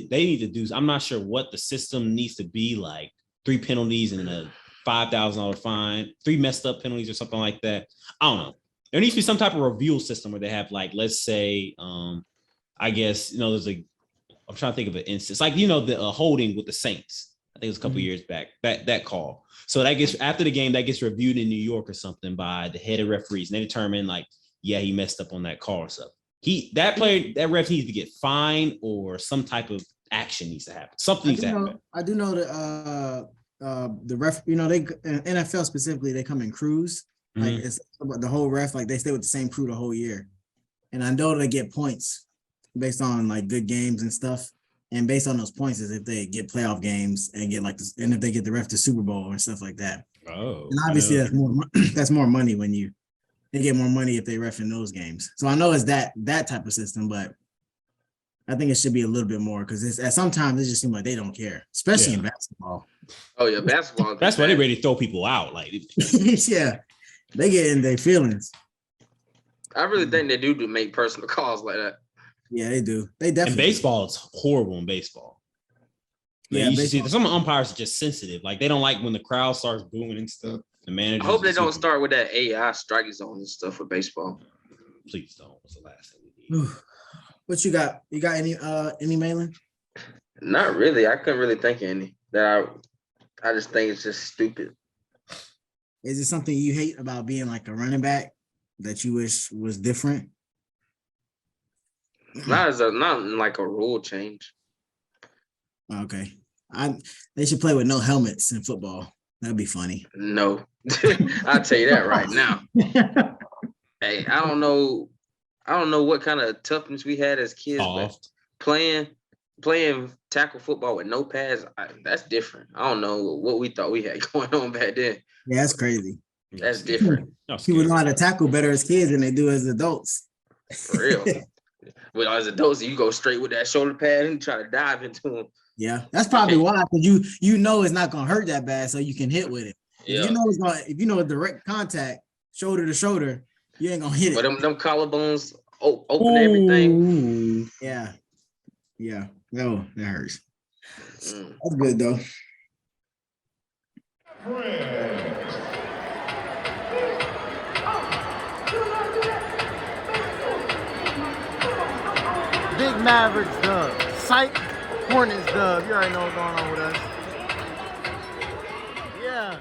they need to do. I'm not sure what the system needs to be like. 3 penalties and a $5,000 fine, 3 messed up penalties or something like that. I don't know. There needs to be some type of review system where they have like, let's say, I guess there's I'm trying to think of an instance, like the holding with the Saints. I think it was a couple years back. That call. So that gets after the game, that gets reviewed in New York or something by the head of referees, and they determine like, yeah, he messed up on that call or something. That ref needs to get fined or some type of action needs to happen. Something needs to happen. I do know that the ref, they in NFL specifically, they come in crews. Like it's about the whole ref, like they stay with the same crew the whole year. And I know they get points based on like good games and stuff. And based on those points is if they get playoff games and get like this, and if they get the ref to Super Bowl and stuff like that. Oh, and obviously that's more money when they get more money if they ref in those games. So I know it's that type of system, but I think it should be a little bit more because sometimes it just seems like they don't care, especially in basketball. Oh yeah, basketball. That's why they ready to throw people out. Like, yeah, they get in their feelings. I really think they do make personal calls like that. Yeah, they do. They and definitely. baseball is horrible in baseball. Yeah, you should see baseball. some umpires are just sensitive. Like they don't like when the crowd starts booing and stuff. The manager. I hope they don't start with that AI strike zone and stuff for baseball. Please don't. What's the last thing we need? What you got? You got any Malin? Not really. I couldn't really think of any that I just think it's just stupid. Is it something you hate about being like a running back that you wish was different? Not like a rule change. Okay. They should play with no helmets in football. That'd be funny. No. I'll tell you that right now. Hey, I don't know what kind of toughness we had as kids, but playing tackle football with no pads, that's different. I don't know what we thought we had going on back then. Yeah, that's crazy. That's different. People know how to tackle better as kids than they do as adults. For real. With as adults, you go straight with that shoulder pad and try to dive into them. Yeah, that's probably why, because you know it's not gonna hurt that bad, so you can hit with it. Yeah. If you know a direct contact, shoulder to shoulder, you ain't gonna hit it. But them collarbones open everything. Yeah. No, that hurts. That's good though. Big Mavericks dub. Psych Hornets dub. You already know what's going on with us. Yeah.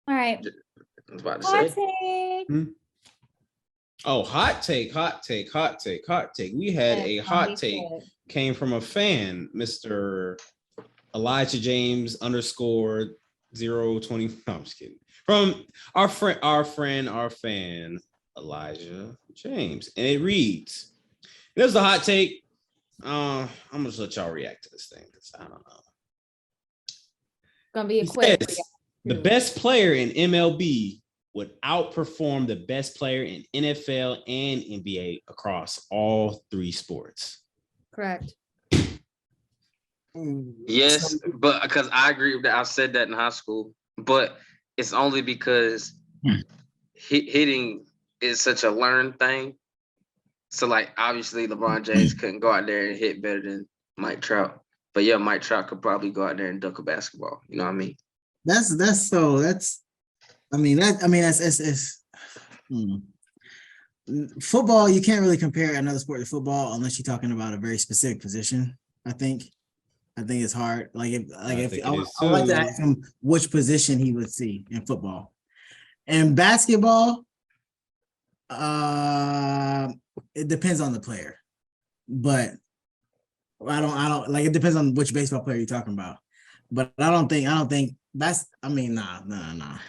All right. I was about to Hot say. take. Oh, hot take. We had a hot take came from a fan, Mr. Elijah James _020. No, I'm just kidding. From our fan, Elijah James. And it reads, this is a hot take. I'm gonna just let y'all react to this thing because I don't know. Gonna be a He quick. says, the best player in MLB would outperform the best player in NFL and NBA across all three sports. Correct. Yes, but because I agree with that. I said that in high school, but it's only because hitting is such a learned thing. So, like, obviously, LeBron James couldn't go out there and hit better than Mike Trout. But yeah, Mike Trout could probably go out there and dunk a basketball. You know what I mean? Football, you can't really compare another sport to football unless you're talking about a very specific position. I think it's hard. If I would like to ask him which position he would see in football. And basketball, it depends on the player. But I don't like, it depends on which baseball player you're talking about. But I don't think that's, nah.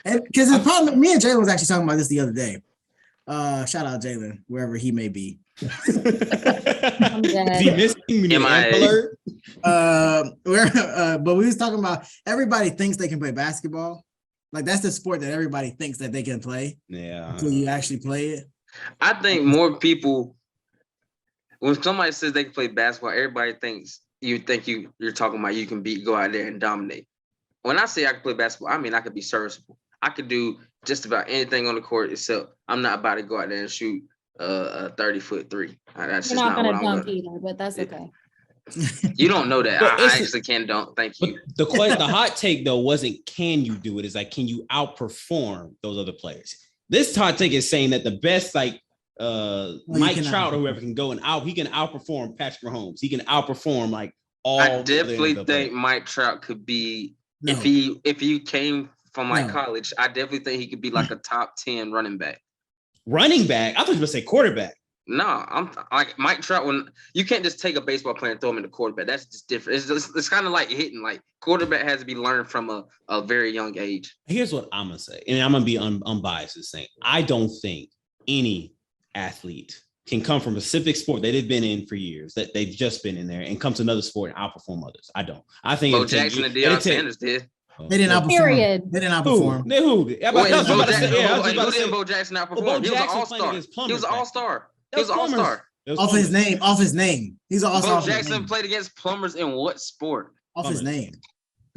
Because the problem, me and Jalen was actually talking about this the other day. Shout out Jalen, wherever he may be. Is he missing alert? But we was talking about everybody thinks they can play basketball. Like that's the sport that everybody thinks that they can play. Yeah. Until you actually play it. I think more people, when somebody says they can play basketball, everybody thinks you're talking about you can go out there and dominate. When I say I can play basketball, I mean I could be serviceable. I could do just about anything on the court except I'm not about to go out there and shoot a 30-foot three. That's You're just not what gonna I'm dunk gonna. either, but that's okay. You don't know that. But I actually can dunk. Thank you. The hot take though wasn't can you do it? It's like can you outperform those other players? This hot take is saying that the best Mike Trout or whoever can go and he can outperform Patrick Mahomes. He can outperform like all. I definitely think Mike Trout could be if he came from college. I definitely think he could be like a top 10 running back. Running back? I thought you were going to say quarterback. No, I'm like Mike Trout. When you can't just take a baseball player and throw him in the quarterback, that's just different. It's kind of like hitting. Like quarterback has to be learned from a very young age. Here's what I'm gonna say, and I'm gonna be unbiased in saying I don't think any athlete can come from a specific sport that they've been in for years, that they've just been in there, and come to another sport and outperform others. I don't. I think Bo Jackson and Deion Sanders did. They didn't outperform. Period. They didn't outperform. Who did? Who did Bo Jackson outperform? He was an all-star. He was an all-star. He was an all-star. Off his name. He's an all-star. Bo Jackson played against plumbers in what sport? Off his name.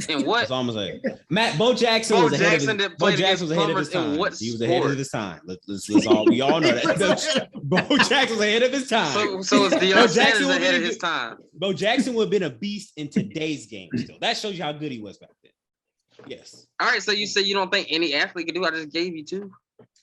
And what? That's all I'm gonna say. Bo Jackson Bo was ahead Jackson of his, didn't Bo play Jackson was against ahead of his plumbers in time. what He was ahead sport? of his time. Let's all we all know that. Bo Jackson was ahead of his time. So is Bo Deion Jackson Sanders would ahead be of a his good- time? Bo Jackson would have been a beast in today's game still. That shows you how good he was back then. Yes. All right, so you say you don't think any athlete can do? I just gave you two.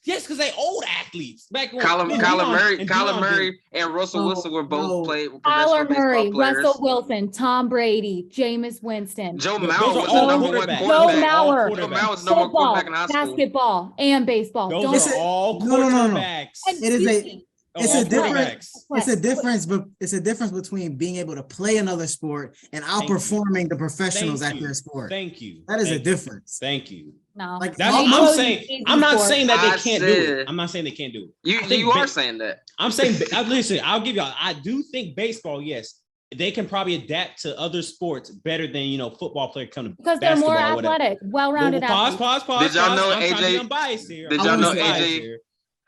Yes, because they old athletes. Back when Kyler Murray, and Kyler Deion Murray, and Russell No, Wilson were both no. played professional Kyler baseball Murray, players. Russell Wilson, Tom Brady, Jameis Winston. Joe Those Mauer are was all the number one quarterbacks. Joe quarterback. Mauer. Joe Mauer was the number one Football, quarterback in high school. basketball, and baseball. Those Don't are all No. quarterbacks. And It is excuse a- me, It's All a difference. quarterbacks. It's a difference, but it's a difference between being able to play another sport and Thank you. outperforming the professionals Thank at you. their sport. Thank you. That is a Thank you. difference. Thank you. No. Like, That's all what I'm those- saying. I'm not saying that I they can't do it. said- I'm not saying they can't do it. You I think you are ba- saying that. I'm saying, listen, I'll give y'all. I do think baseball, yes, they can probably adapt to other sports better than football player come to Because they're more basketball, whatever. athletic, well-rounded Pause. athletes. Did y'all know I'm trying to be AJ unbiased here. did I'm y'all trying to know be unbiased AJ here.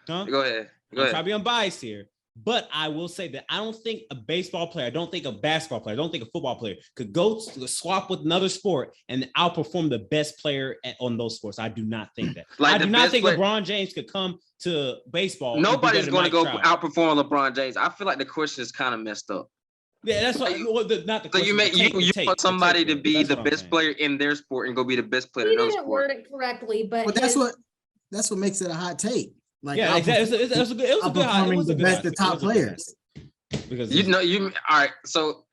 Huh? Go ahead. Go I'm ahead. trying to be unbiased here. But I will say that I don't think a baseball player, I don't think a basketball player, I don't think a football player could go to swap with another sport and outperform the best player on those sports. I do not think that. Like I the do not best think player- LeBron James could come to baseball. and be Nobody's better going to than go Mike Trout. outperform LeBron James. I feel like the question is kind of messed up. Yeah, that's what. Not the So you question, make the take, you the take, want the somebody take, to be that's the what I'm best saying. player in their sport and go be the best player He in another didn't sport. word it correctly, but But that's his- what makes it a hot take. Like, Yeah, exactly. It was a good. It was a good. It outperforming was a the good. best, the top players. Because You know, you all right. So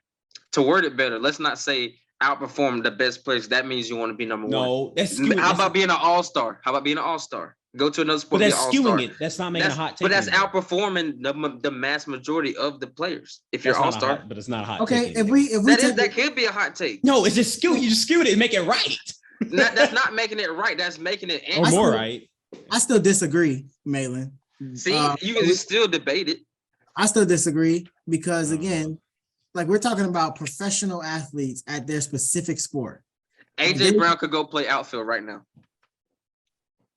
to word it better, let's not say outperform the best players. That means you want to be number one. no, that's skewing. How about being an all-star? How about being an all-star? Go to another But sport. Be an that's all-star. skewing it. That's not making a hot take. But that's anymore. outperforming the mass majority of the players. If you're That's not a all-star, hot- but it's not a hot. Okay, take if anymore. we that could be a hot take. No, it's just skewed. You just skewed it and make it right That's not making it right. That's making it. or I more still- right. I still disagree, Malin. See, Uh, you can still debate it. I still disagree because Oh. again, like we're talking about professional athletes at their specific sport. AJ Brown could go play outfield right now.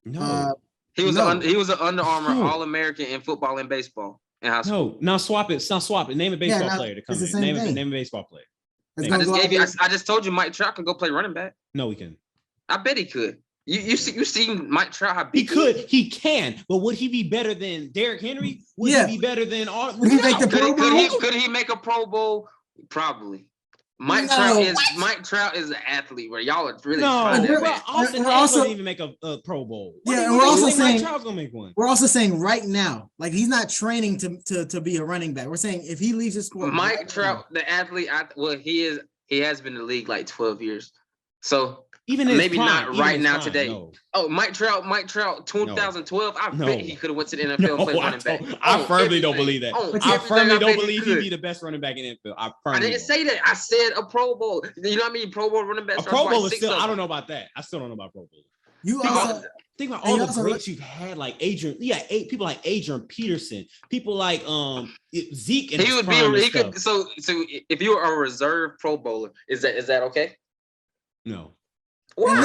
No, Uh, He was No. he was an Under Armour No. All-American in football and baseball in high school. no. Now swap it. Now swap it. Name a baseball Yeah, player to come it's the in. same Name thing. a baseball player. it's I gonna I just go gave you. out I just told you Mike Trout can go play running back. No, we can. I bet he could. You see Mike Trout how He big could. He can. But would he be better than Derrick Henry? Would Yeah. he be better than all? Would he make the Could he, Pro Bowl? could he make a Pro Bowl? Probably. Mike No, Mike Trout is an athlete where y'all are really No, trying to we're- bro, admit. Austin we're Eckler also- didn't even make a Pro Bowl. Yeah, and What we're do you also think Mike saying- Trout's gonna make one. We're also saying right now, like he's not training to be a running back. We're saying if he leaves his sport, Mike right Trout, the athlete, he has been in the league like 12 years. So Even in his maybe prime, not even right his now prime, today. No. Mike Trout, 2012. I No. bet he could have went to the NFL and played No, running back. I On firmly don't everything. believe that. On But I everything, firmly I don't bet he believe he'd could. be the best running back in the NFL. I I firmly didn't don't. say that. I said a Pro Bowl. You know what I mean? Pro Bowl running backs. A Pro Bowl is six still. of I them. don't know about that. I still don't know about Pro Bowl. you Think also about- Think about And all you the also greats you've had, like Adrian. Yeah, people like Adrian Peterson. People like Zeke. And He would be. He could. So if you were a reserve Pro Bowler, is that okay? No. Why?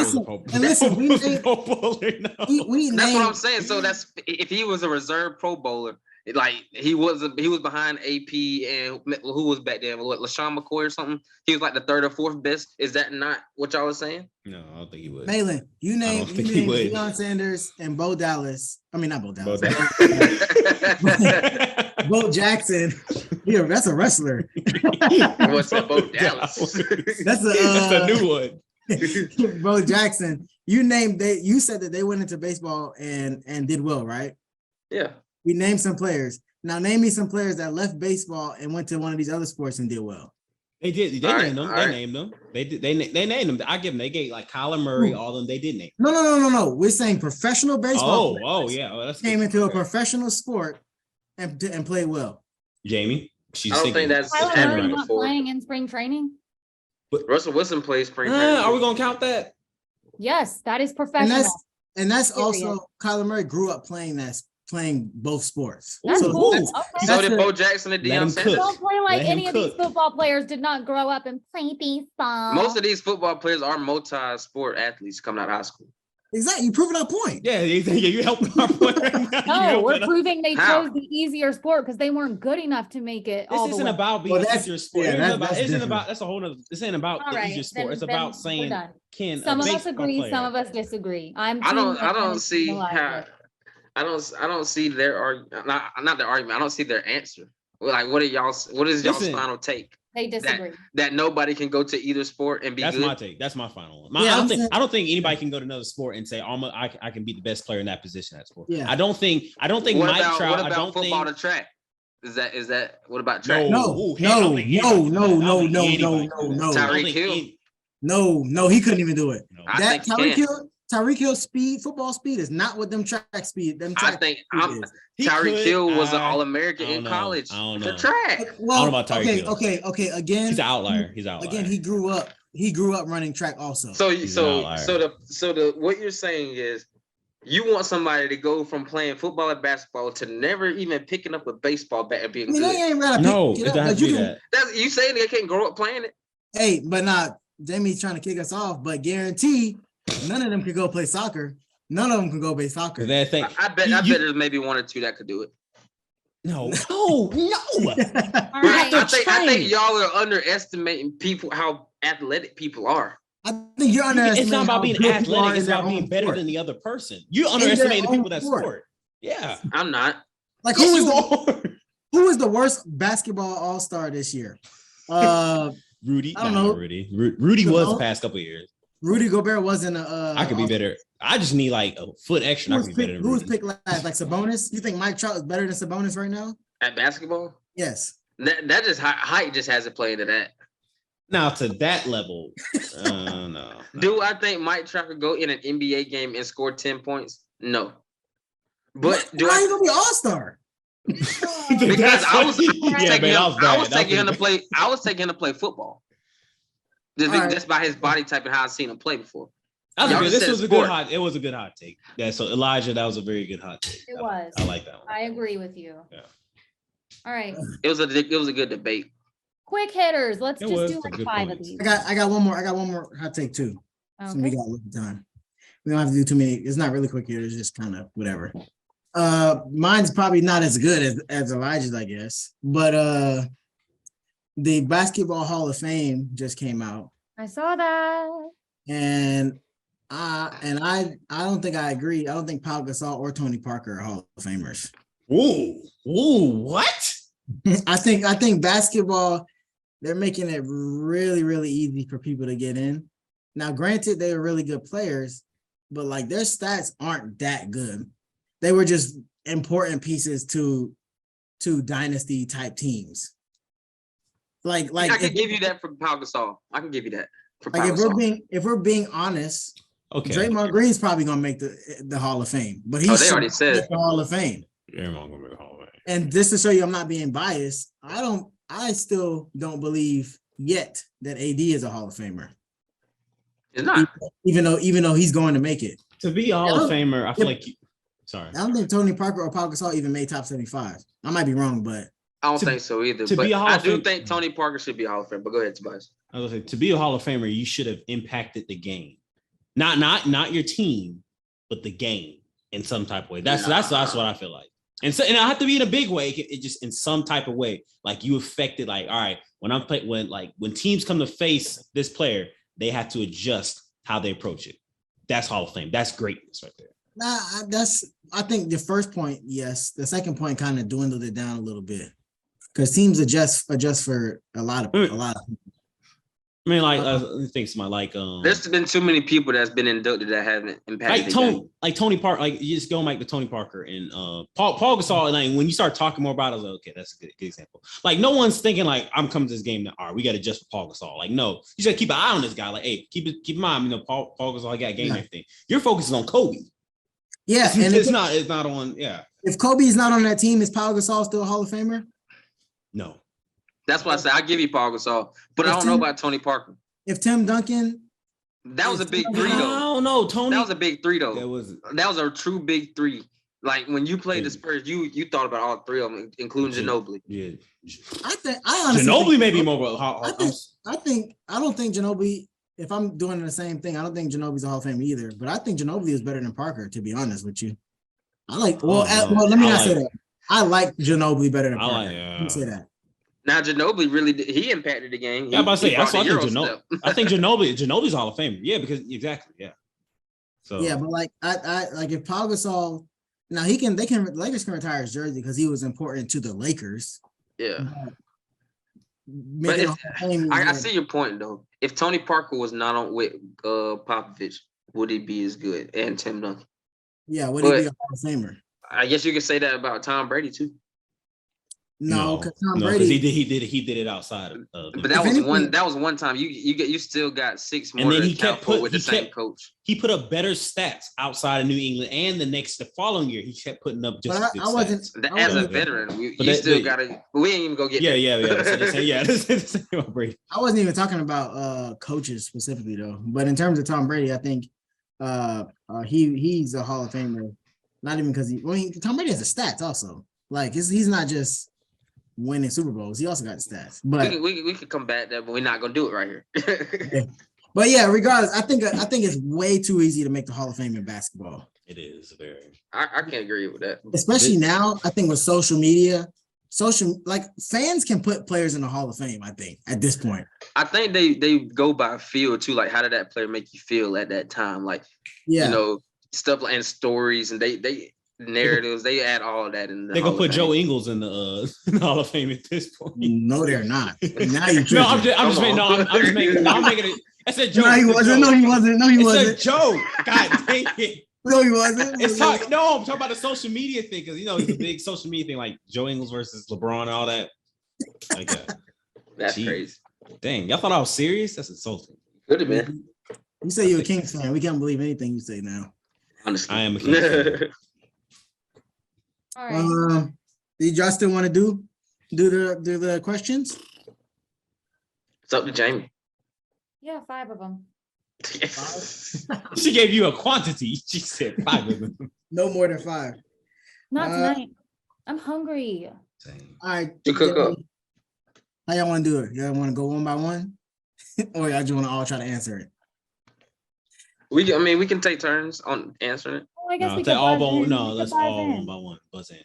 And listen, we named- Pro Bowler, no. we That's named, what I'm saying. So that's if he was a reserve Pro Bowler, like he was behind AP and who was back then? What, LaShawn McCoy or something? He was like the third or fourth best. Is that not what y'all was saying? No, I don't think he would. Malin, you named think he would. Deion Sanders and Bo Dallas. I mean, not Bo Dallas. Bo Bo Jackson. Yeah, that's a wrestler. What's that, Bo Dallas? That's That's a a new one. Bo Jackson. You said that they went into baseball and did well, right? Yeah. We named some players. Now name me some players that left baseball and went to one of these other sports and did well. They did. They All named them. right, all They right. named them. They did. They named them. I give them. They gave like Kyler Murray. All of them. They did name. No. We're saying professional baseball. Oh, players yeah. Oh, that's Came good. into a professional sport and played well. Jamie. She's I don't think thinking- that's Tyler Tyler Murray Murray not before. playing in spring training? Russell Wilson plays spring training. Are we gonna count that? Yes, that is And professional. that's Period. also Kyler Murray grew up playing both sports. That's Ooh, cool. ooh. Okay. So That's did the- Bo Jackson and Let him Deion cook. Sanders. Don't play like Let him any of these cook. football players did not grow up and play baseball. Most of these football players are multi-sport athletes coming out of high school. Exactly. You proving our point. Yeah, you helping our point right now. No, we're proving they How? chose the easier sport because they weren't good enough to make it. This all the isn't way. about being Well, an that's- easier sport. yeah, It that's isn't about, different. that's a whole nother, this ain't about All the right, easier sport. then- It's then about we're saying, done. can Some a of us baseball agree, player, some of us disagree. I'm. I team don't LeBron, see team how. Elijah. I don't see their argument. Not their argument. I don't see their answer. Like, what is y'all's Listen, final take? They disagree. That nobody can go to either sport and be that's good. my take. That's my final one. Yeah, I don't think anybody can go to another sport and say, I can be the best player in that position at sport. Yeah. I don't think What Mike about Trout. what I about don't football think to track? Is that what about track? No. No, I don't think anybody can do that. I don't think anybody can do that. no. I don't Tyrik think Hill. No, he couldn't even do it. No. I That think he can. Tyreek Hill speed, football speed is not what them track speed. I think speed is. He Tyreek could, Hill was an I All-American don't in know. college I don't for know. track. Well, I don't know about Tyreek Hill. okay. Again, He's an outlier. He's an outlier. Again, he grew up running track also. So He's an outlier. the what you're saying is you want somebody to go from playing football and basketball to never even picking up a baseball bat and being I mean, good. they ain't gotta No, pick it it up, doesn't have but to you be can. that. That's you saying they can't grow up playing it? Hey, but not Jamie's trying to kick us off, but guarantee none of them could go play soccer. None of them can go play soccer. Because they think I bet there's maybe one or two that could do it. no. All right. I think y'all are underestimating people how athletic people are. I think you're underestimating. It's not about how being good people are athletic. It's in their about being own better sport. than the other person. You underestimating the own people that sport. sport. Yeah. I'm not. Like Yes, who you was are. who was the worst basketball all-star this year? Rudy. I don't Nah, know. Rudy. Rudy was the Simone? past couple of years. Rudy Gobert wasn't a. I could be better. I just need like a foot extra. Who I was could be better picked, than who was Rudy. picked last? Like Sabonis? You think Mike Trout is better than Sabonis right now? At basketball, Yes. that just height just hasn't played to that. Now to that level, no. Do I think Mike Trout could go in an NBA game and score 10 points? No. But do Why I? you gonna be all-star? Because I was taking him to play. I was taking him to play football. Just by his body type and how I've seen him play before. This was a good hot. It was a good hot take. Yeah. So Elijah, that was a very good hot take. It was. I like that one. I agree with you. Yeah. All right. It was a good debate. Quick hitters. Let's It just was do some like good 5 of points. these. I got one more hot take too. So we Okay. got a little time. We don't have to do too many. It's not really quick here. It's just kind of whatever. Mine's probably not as good as Elijah's, I guess. But the Basketball Hall of Fame just came out, I saw that. and I don't think I agree. I don't think Pau Gasol or Tony Parker are Hall of Famers. Ooh, what? I think basketball, they're making it really, really easy for people to get in. Now, granted, they were really good players, but like their stats aren't that good. They were just important pieces to dynasty type teams. Like I can give you that for Pau Gasol. I can give you that for Pau like Gasol. if we're being honest, Okay. Draymond Green's probably gonna make the Hall of Fame, but they already said the Hall of Fame. Draymond gonna make a Hall of Fame. And just to show you I'm not being biased, I still don't believe yet that AD is a Hall of Famer. It's not. Even though he's going to make it. To be a Hall of Famer, I feel like sorry. I don't think Tony Parker or Pau Gasol even made top 75. I might be wrong, but I don't think so either. to But be a Hall I of do Fame- think Tony Parker should be a Hall of Famer. But go ahead, Tobias. I was gonna say, to be a Hall of Famer, you should have impacted the game, not your team, but the game in some type of way. That's what I feel like. And so, and I have to be in a big way. It just in some type of way, like you affected. Like, all right, when teams come to face this player, they have to adjust how they approach it. That's Hall of Fame. That's greatness right there. I think the first point, yes. The second point kind of dwindled it down a little bit because teams adjust for a lot of people. I mean, like, let me think somebody like There's been too many people that's been inducted that haven't impacted the game. Tony Parker, like you just go like to Tony Parker and Paul Gasol. And like when you start talking more about it, I was like, okay, that's a good example. Like no one's thinking like I'm coming to this game now. All right, we got to adjust for Paul Gasol. Like no, you should keep an eye on this guy. Like hey, keep in mind, Paul Gasol got game and everything. Your focus is on Kobe. Yeah, and it's not on. Yeah. If Kobe is not on that team, is Pau Gasol still a Hall of Famer? No. That's why I say I give you Paul Gasol, but I don't know about Tony Parker. If Tim Duncan, that was a big three I though. don't know, Tony. That was a big three though. That was a true big three. Like when you played the Spurs, you thought about all three of them, including Ginobili. Yeah. I honestly Ginobili think, may be more. I don't think Ginobili if I'm doing the same thing, I don't think Ginobili's a Hall of Fame either. But I think Ginobili is better than Parker, to be honest with you. I like. Well, let me not say that. I like Ginobili better than Parker. Let me say that. Now Ginobili really he impacted the game. Yeah, I'm about to say that's why I think Ginobili. I think Ginobili's a Hall of Famer. Yeah, because exactly. Yeah. So yeah, but like I like if Pau Gasol, now Lakers can retire his jersey because he was important to the Lakers. Yeah. But I see your point though. If Tony Parker was not on with Popovich, would he be as good? And Tim Duncan. Yeah, would he be a Hall of Famer? I guess you could say that about Tom Brady too. No, because Tom Brady he did it outside of. But that was one time. You still got 6 more. And then he kept with the same coach. He put up better stats outside of New England, and the following year he kept putting up just. I wasn't as a veteran. You still got to. We ain't even go get. Brady. I wasn't even talking about coaches specifically though, but in terms of Tom Brady, I think he's a Hall of Famer. Not even because Tom Brady has the stats also. Like he's not just winning Super Bowls. He also got stats. But we could come back there, but we're not gonna do it right here. Okay. But yeah, regardless, I think it's way too easy to make the Hall of Fame in basketball. It is very. I can't agree with that. Especially now, I think with social media, fans can put players in the Hall of Fame. I think at this point, I think they go by feel too. Like, how did that player make you feel at that time? Like, stuff like and stories, and they narratives. They add all that in. They gonna put Joe Ingles in the Hall of Fame at this point. No, they're not. Now you. No, I'm just making. I'm making it. That's a joke. No, he wasn't. No, he wasn't. No, he wasn't. It's a joke. God dang it. No, he wasn't. I'm talking about the social media thing because it's a big social media thing like Joe Ingles versus LeBron and all that. Like that. That's crazy. Dang, y'all thought I was serious? That's insulting. Could have been. You say you're a Kings fan. We can't believe anything you say now. Honestly, I am a Kings fan. All right. Did y'all still want to do the questions? It's up to Jamie. Yeah, 5 of them. She gave you a quantity. She said 5 of them. No more than 5. Not tonight. I'm hungry. Dang. All right. You cook up. How y'all want to do it? Y'all want to go one by one? Or y'all just want to all try to answer it? We can take turns on answering it. Oh, I guess we could all let's all one by one. Buzz in.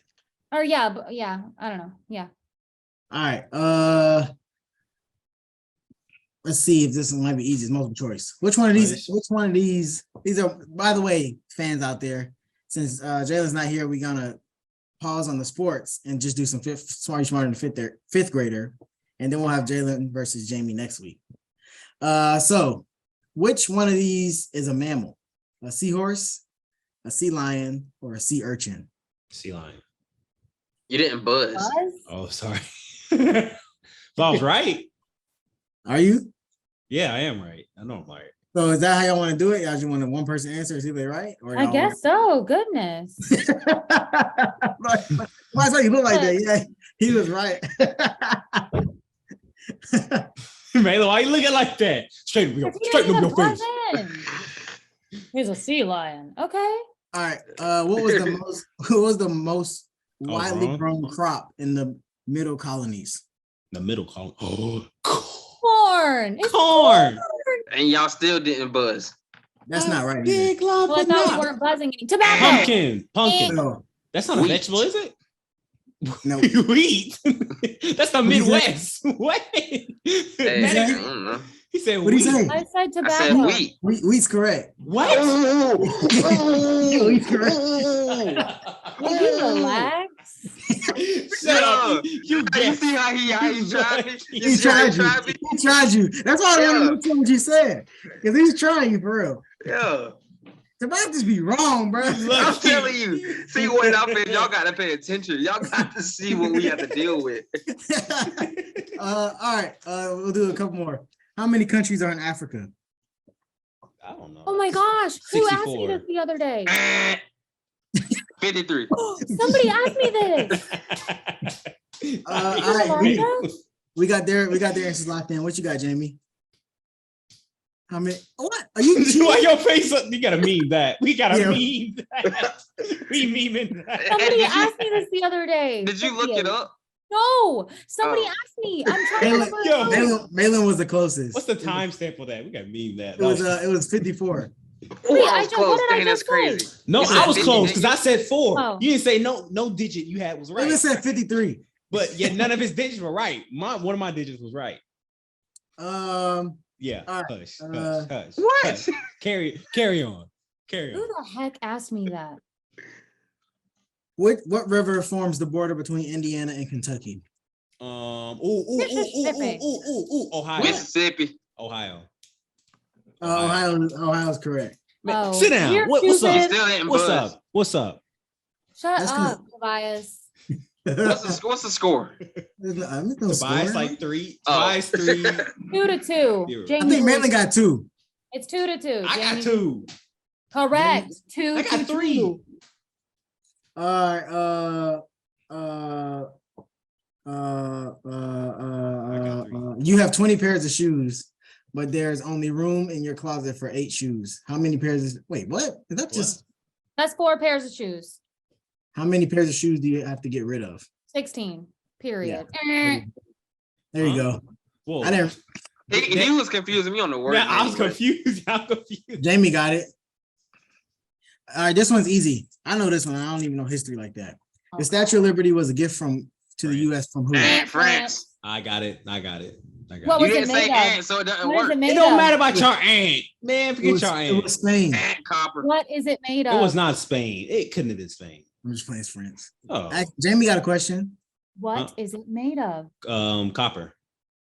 Or yeah, but yeah, I don't know. Yeah. All right. Let's see if this might be easy. It's multiple choice. Which one of these? These are, by the way, fans out there. Since Jalen's not here, we're gonna pause on the sports and just do some smarter than fifth grader, and then we'll have Jalen versus Jamie next week. So, which one of these is a mammal? A seahorse, a sea lion, or a sea urchin? Sea lion. You didn't buzz. Oh, sorry. But I was right. Are you? Yeah, I am right. I know I'm right. So is that how y'all want to do it? Y'all just want one person answer and see if they're right? Or I guess so. Goodness. Why do you look like that? Yeah, he was right. Mela, why you looking like that? Straight up your face. He's a sea lion. Okay. All right. What was the most widely grown crop in the middle colonies? The middle colony. Oh, corn. It's corn. And y'all still didn't buzz. That's not right. Big lump. Well, I thought we weren't buzzing any. Tobacco. Pumpkin. No. That's not a vegetable, is it? No. Wheat. That's the Midwest. What? Hey, I don't know. He said what did he say? I said tobacco. I said wheat. Wheat's correct. What? Wheat's correct. Will you relax? Shut up. You see how he tried me? He tried you. He tried you. That's why I want to know what you said. Because he's trying you for real. Yeah. Somebody just be wrong, bro. I'm telling you. See what I'm saying? Y'all got to pay attention. Y'all got to see what we have to deal with. All right. We'll do a couple more. How many countries are in Africa? I don't know. Oh my gosh. 64. Who asked me this the other day? 53. Somebody asked me this. All right. We got their answers locked in. What you got, Jamie? How many? What? Are you Why your face up? You gotta meme that. We gotta meme that. We memeing that. Somebody asked me this the other day. Did you look it up? No, somebody Oh. asked me. I'm trying to remember. Yo. Malin was the closest. What's the timestamp for that? We got to meme that. It was 54. Wait, Oh, I I was just- what close. did I Dang, that's just say? crazy. No, You said I was 50, close didn't because I said 4. Oh. You didn't say no digit you had was Malin right. said 53. But yeah, none of his digits were right. One of my digits was right. Yeah. All right, Hush. Hush. What? Hush. Carry on. Carry Who on. the heck asked me that? What river forms the border between Indiana and Kentucky? Mississippi. Ohio. Mississippi. Ohio. Ohio's correct. Oh, Sit down. you're What's He up? stupid. still didn't What's buzz. up? What's up? Shut That's 'cause- up, Tobias. What's the score? There's no Tobias score. like 3. Oh. Tobias 3. 2-2. Zero. I Jamie think Malin Lee- got 2. It's 2-2. I got Jamie- 2. Correct. 2 I got 3. All right. You have 20 pairs of shoes, but there's only room in your closet for 8 shoes. How many pairs is wait, what? Is that just That's 4 pairs of shoes. how many pairs of shoes do you have to get rid of? 16. Period. There you go. Whoa. I didn't He was confusing me on the word. Man, I was anyway. confused. I'm confused. Jamie got it. All right, this one's easy. I know this one. I don't even know history like that. The Statue of Liberty was a gift to the U.S. from who? France. I got it. What You was it didn't say made of? ant, so it doesn't What is work. it made It don't of? matter about your aunt. Man, It forget was, your it aunt. was Spain. Ant copper. What is it made of? It was not Spain. It couldn't have been Spain. I'm just playing France. Oh, Jamie got a question. What is it made of? copper.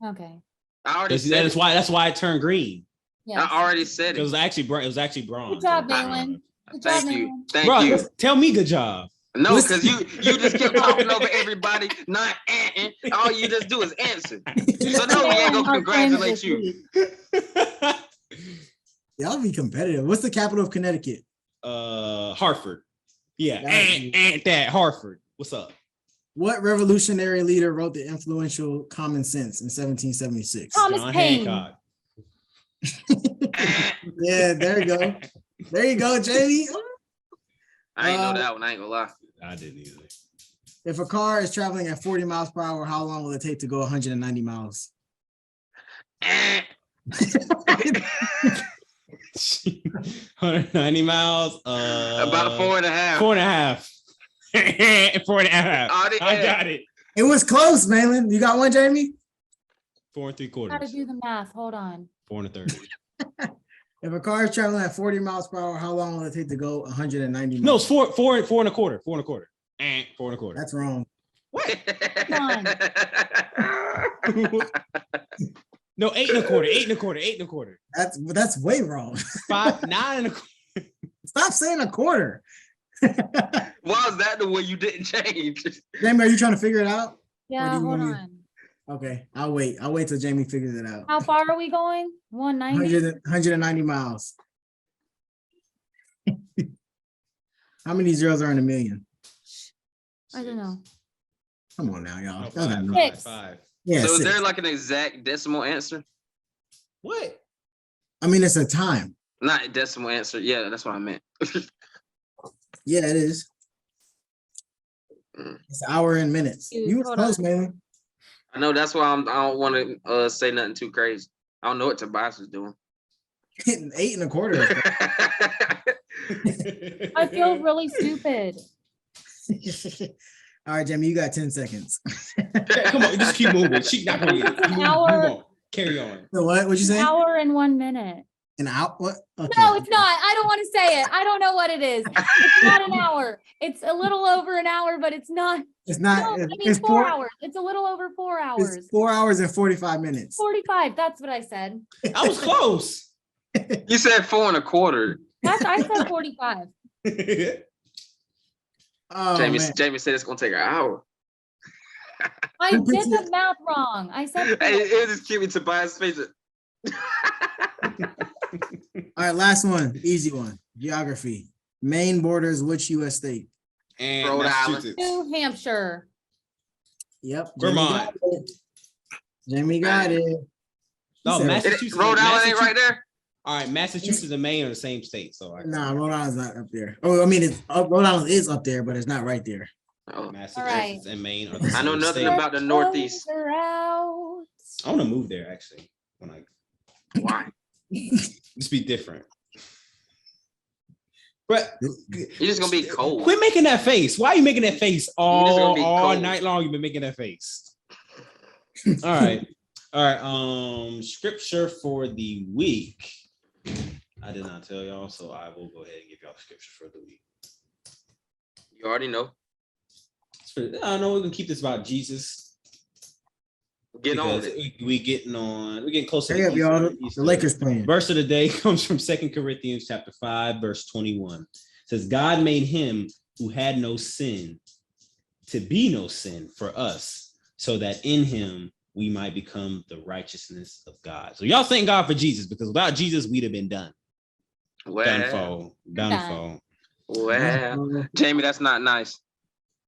Okay. I already said That's it. why. That's why it turned green. Yes. I already said It it. was actually bronze. Good job, Malin. Good job, Thank you. Malin. Thank Bro, you. tell me good job. No, Listen. because you just kept talking over everybody, not anting. All you just do is answer. So no, we ain't gonna Our friends congratulate this you. week. Y'all be competitive. What's the capital of Connecticut? Hartford. Yeah, That- that Hartford. What's up? What revolutionary leader wrote the influential Common Sense in 1776? Thomas John Paine. Hancock. Yeah, there you go. There you go, Jamie. I ain't know that one. I ain't gonna lie. I didn't either. If a car is traveling at 40 miles per hour, how long will it take to go 190 miles? 190 miles. About 4.5. 4.5. 4.5. Oh, I got it. It was close, Malin. You got one, Jamie? 4 3/4. How to do the math? Hold on. 4 1/3. If a car is traveling at 40 miles per hour, how long will it take to go 190 miles? No, it's 4 1/4. 4 1/4. 4 1/4. That's wrong. No, 8 1/4. 8 1/4. 8 1/4. That's way wrong. 5 9 1/4. Stop saying a quarter. Why is that the way you didn't change? Jamie, are you trying to figure it out? Yeah, do you hold want me- on. Okay, I'll wait. I'll wait till Jamie figures it out. How far are we going? 190? 190 miles. How many zeros are in a million? I don't know. Come on now, y'all. Oh, Y'all gotta know. Six. 5. Yeah, So is six. there like an exact decimal answer? What? I mean, it's a time. Not a decimal answer. Yeah, that's what I meant. Yeah, it is. Mm. It's an hour and minutes. Dude, You were hold close, on. man. I know that's why I don't want to say nothing too crazy. I don't know what Tobias is doing. Hitting 8 1/4. I feel really stupid. All right, Jamie, you got 10 seconds. Come on, just keep moving. She not gonna get it. Move on. Carry on. So what? What'd you say? Hour and 1 minute. An hour? What? Okay. No, it's not. I don't want to say it. I don't know what it is. It's not an hour. It's a little over an hour, but it's not. It's not. No, I mean it's 4 hours. It's a little over 4 hours. It's 4 hours and 45 minutes. 45. That's what I said. I was close. You said 4 1/4. I said 45. Oh, Jamie man. said it's gonna take an hour. I did the math wrong. I said Hey, it just give me Tobias' face. All right, last one. Easy one. Geography. Maine borders which U.S. state? And Rhode Massachusetts. New Hampshire. Yep. Vermont. Jamie got it. No, He said- Massachusetts. Rhode Island ain't right there. All right, Massachusetts and Maine are the same state. So Nah, Rhode Island's not up there. Oh, I mean, Rhode Island is up there, but it's not right there. Oh, Massachusetts and Maine are the I know same nothing state. about the Northeast. Are out. I want to move there actually. When I Why? just be different. But You're just gonna be cold. quit making that face. Why are you making that face all cold. night long? You've been making that face. All right. Scripture for the week. I did not tell y'all, so I will go ahead and give y'all scripture for the week. You already know. I know we're gonna keep this about Jesus. Get on because it. We're getting close to Hurry up, y'all. Easter. The Lakers playing. Verse of the day comes from 2 Corinthians chapter 5, verse 21. It says, God made him who had no sin to be no sin for us, so that in him we might become the righteousness of God. So y'all thank God for Jesus, because without Jesus, we'd have been done. Well, Downfall. well, Jamie, that's not nice.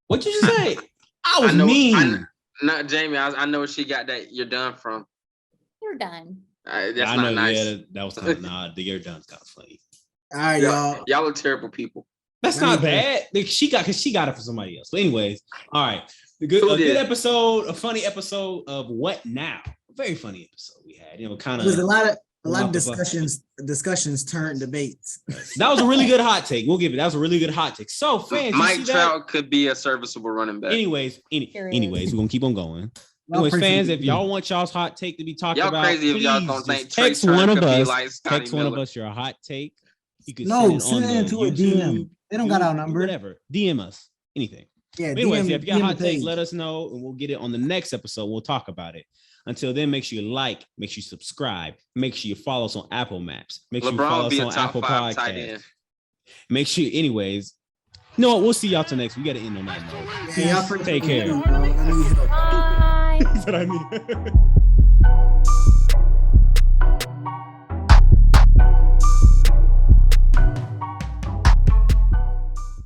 What you just say? I was know, mean. Not Jamie. I know where she got that. You're done from. You're done. That's not nice. Yeah, that was kind of the you're done kind of funny. All right, y'all. Y'all are terrible people. That's not bad. She got it for somebody else. But anyways, all right. A good episode, a funny episode of What Now? A very funny episode we had. Kind of. There's a lot of discussions turned debates. That was a really good hot take. We'll give it. That was a really good hot take. So fans, Mike Trout could be a serviceable running back. Anyways, we're gonna keep on going. Anyways, fans, if y'all want y'all's hot take to be talked about, crazy if y'all don't think Trey text one of us. Like text one of us your hot take. You can send it to a DM. They don't got our number. Whatever. DM us anything. Yeah. But anyways, if you got hot takes, let us know, and we'll get it on the next episode. We'll talk about it. Until then, make sure you like, make sure you subscribe, make sure you follow us on Apple Maps, make sure you follow us on Apple Podcasts. Make sure, anyways. You know what? We'll see y'all till next. We got to end on that note. Yeah, y'all take care. Bye. That's what I mean.